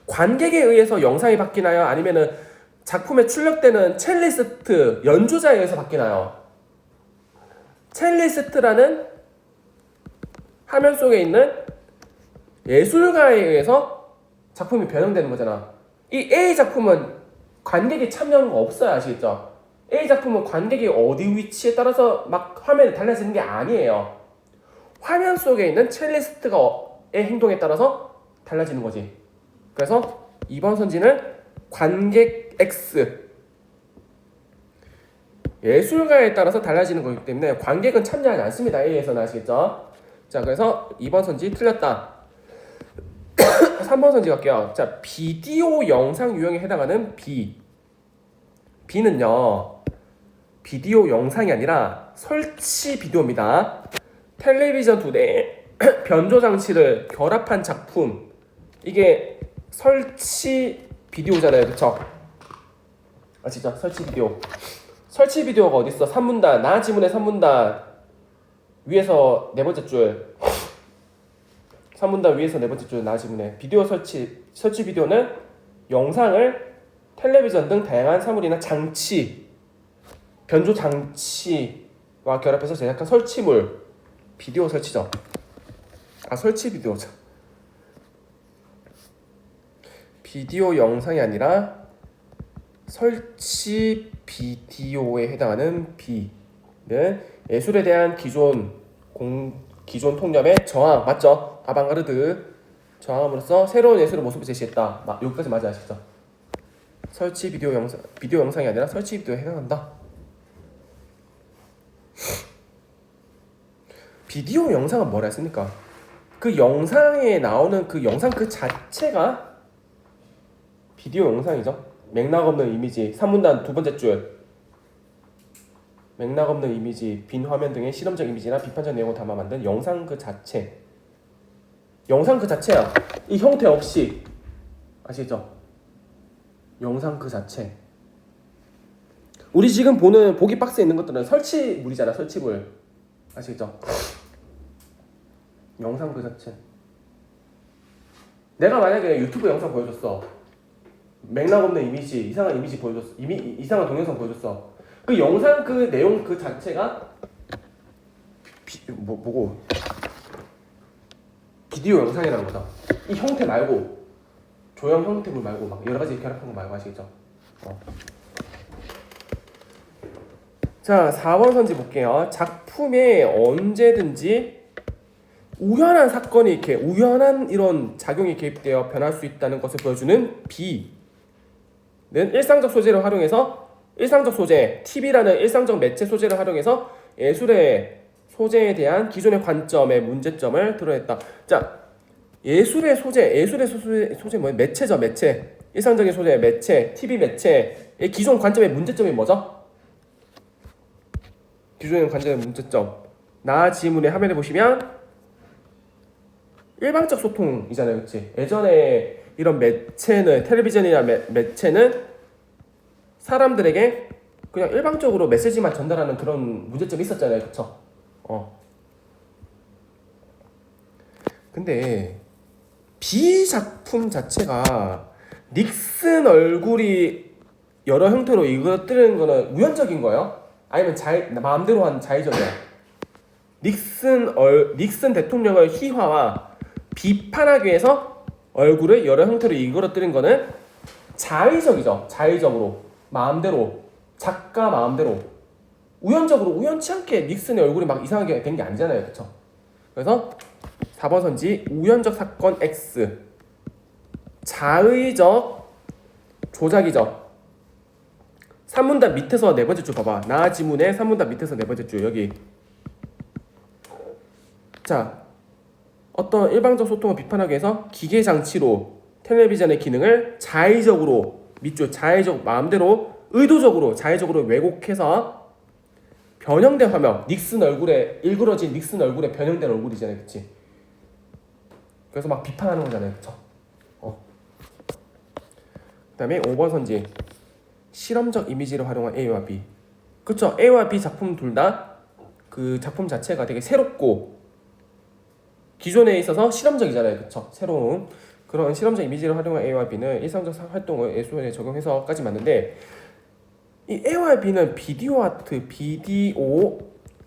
관객에 의해서 영상이 바뀌나요? 아니면은 작품에 출력되는 첼리스트 연주자에 의해서 바뀌나요? 첼리스트라는 화면 속에 있는 예술가에 의해서 작품이 변형되는 거잖아. 이 A 작품은 관객이 참여한 거 없어요, 아시겠죠? A 작품은 관객이 어디 위치에 따라서 막 화면이 달라지는 게 아니에요. 화면 속에 있는 첼리스트가의 행동에 따라서 달라지는 거지. 그래서 2번 선지는 관객 X, 예술가에 따라서 달라지는 거기 때문에 관객은 참여하지 않습니다. A에서는 아시겠죠? 자, 그래서 2번 선지 틀렸다. 3번 선지 갈게요. 자, 비디오 영상 유형에 해당하는 B는요, 비디오 영상이 아니라 설치 비디오입니다. 텔레비전 2대에 변조 장치를 결합한 작품, 이게 설치 비디오잖아요, 그쵸? 아시죠? 설치 비디오. 설치 비디오가 어딨어? 3문단, 나 지문의 3문단 위에서 네 번째 줄, 3문단 위에서 네 번째 줄 나 지문에 비디오 설치 비디오는 영상을 텔레비전 등 다양한 사물이나 장치, 변조 장치와 결합해서 제작한 설치물, 비디오 설치죠. 아, 설치 비디오죠. 비디오 영상이 아니라 설치 비디오에 해당하는 B는 예술에 대한 기존 통념의 저항, 맞죠? 아방가르드 저항함으로써 새로운 예술의 모습을 제시했다. 여기까지 맞아, 아시죠? 설치 비디오 영상이 아니라 설치 비디오에 해당한다. 비디오 영상은 뭐라 했습니까? 그 영상에 나오는 그 영상 그 자체가 비디오 영상이죠. 맥락 없는 이미지, 3문단 두 번째 줄, 맥락 없는 이미지, 빈 화면 등의 실험적 이미지나 비판적 내용을 담아 만든 영상 그 자체. 영상 그 자체야. 이 형태 없이, 아시죠? 영상 그 자체. 우리 지금 보는 보기 박스에 있는 것들은 설치물이잖아, 설치물. 아시겠죠? 영상 그 자체. 내가 만약에 유튜브 영상 보여줬어. 맥락 없는 이미지, 이상한 이미지 보여줬어. 이상한 동영상 보여줬어. 그 영상 그 내용 그 자체가 뭐고? 비디오 영상이라는 거다. 이 형태 말고, 조형 형태물 말고 막 여러 가지 결합한 거 말고, 아시겠죠? 자, 4번 선지 볼게요. 작품에 언제든지 우연한 사건이 이렇게 우연한 이런 작용이 개입되어 변할 수 있다는 것을 보여주는 B는 일상적 소재를 활용해서 일상적 소재, TV라는 일상적 매체 소재를 활용해서 예술의 소재에 대한 기존의 관점의 문제점을 드러냈다. 자, 예술의 소재 뭐예요? 매체죠, 매체. 일상적인 소재, 매체, TV 매체의 기존 관점의 문제점이 뭐죠? 기존의 관점의 문제점. 나 지문의 화면에 보시면 일방적 소통이잖아요, 그렇지? 예전에 이런 매체는 텔레비전이나 매체는 사람들에게 그냥 일방적으로 메시지만 전달하는 그런 문제점이 있었잖아요, 그쵸? 근데 비작품 자체가 닉슨 얼굴이 여러 형태로 이것들은 거는 우연적인 거예요? 아니면 마음대로 한 자의적이야? 닉슨 대통령의 희화와 비판하기 위해서 얼굴을 여러 형태로 이끌어뜨린 거는 자의적이죠. 자의적으로, 마음대로, 작가 마음대로, 우연적으로, 우연치 않게 닉슨의 얼굴이 막 이상하게 된 게 아니잖아요, 그렇죠? 그래서 4번 선지 우연적 사건 X, 자의적 조작이죠. 3문단 밑에서 네 번째 줄 봐봐. 나 지문의 3문단 밑에서 네 번째 줄 여기. 자, 어떤 일방적 소통을 비판하기 위해서 기계 장치로 텔레비전의 기능을 자의적으로 밑줄 마음대로 의도적으로 자의적으로 왜곡해서 변형된 화면, 닉슨 얼굴에 일그러진 닉슨 얼굴에 변형된 얼굴이잖아요, 그렇지? 그래서 막 비판하는 거잖아요, 그렇죠? 그다음에 5번 선지 실험적 이미지를 활용한 A와 B. 그렇죠? A와 B 작품 둘 다 그 작품 자체가 되게 새롭고 기존에 있어서 실험적이잖아요, 그렇죠? 새로운 그런 실험적 이미지를 활용한 A와 B는 일상적 활동을 예술에 적용해서까지 맞는데, 이 A와 B는 비디오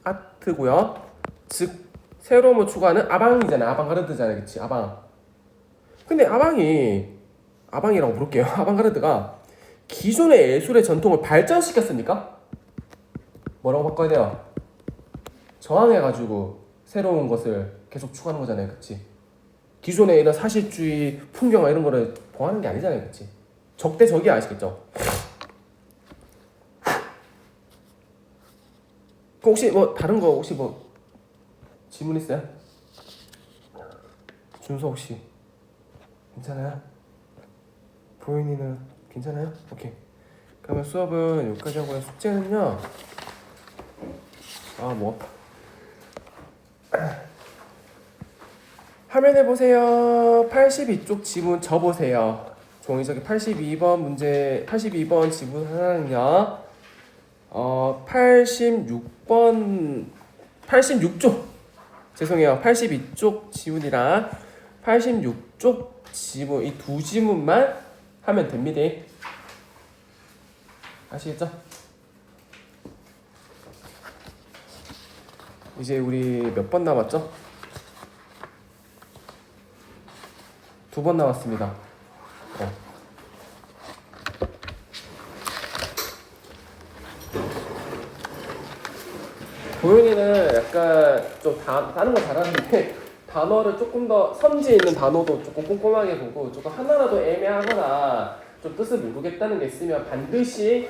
아트고요. 즉 새로움을 추구하는 아방이잖아요, 아방가르드잖아요, 그렇지? 아방. 근데 아방이라고 부를게요. 아방가르드가 기존의 예술의 전통을 발전시켰습니까? 뭐라고 바꿔야 돼요? 저항해가지고 새로운 것을 계속 추구하는 거잖아요, 그치? 기존의 이런 사실주의 풍경화 이런 거를 보하는 게 아니잖아요, 그치? 적대적이 아시겠죠? 그 혹시 뭐 다른 거 혹시 뭐 질문 있어요? 준서 혹시 괜찮아요? 보인이는 괜찮아요? 오케이. 그러면 수업은 여기까지 하고요. 숙제는요. 화면에 보세요. 82쪽 지문 접으세요. 종이석에 82번 문제, 82번 지문 하나는요. 86쪽 죄송해요. 82쪽 지문이랑 86쪽 지문 이 두 지문만 하면 됩니다. 아시겠죠? 이제 우리 몇 번 남았죠? 2번 남았습니다. 도윤이는 약간 좀 다른 거 잘하는데 단어를 조금 더 선지에 있는 단어도 조금 꼼꼼하게 보고 조금 하나라도 애매하거나 좀 뜻을 모르겠다는 게 있으면 반드시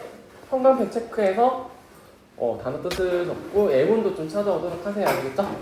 형광펜 체크해서 단어 뜻을 적고 예문도 좀 찾아오도록 하세요. 알겠죠?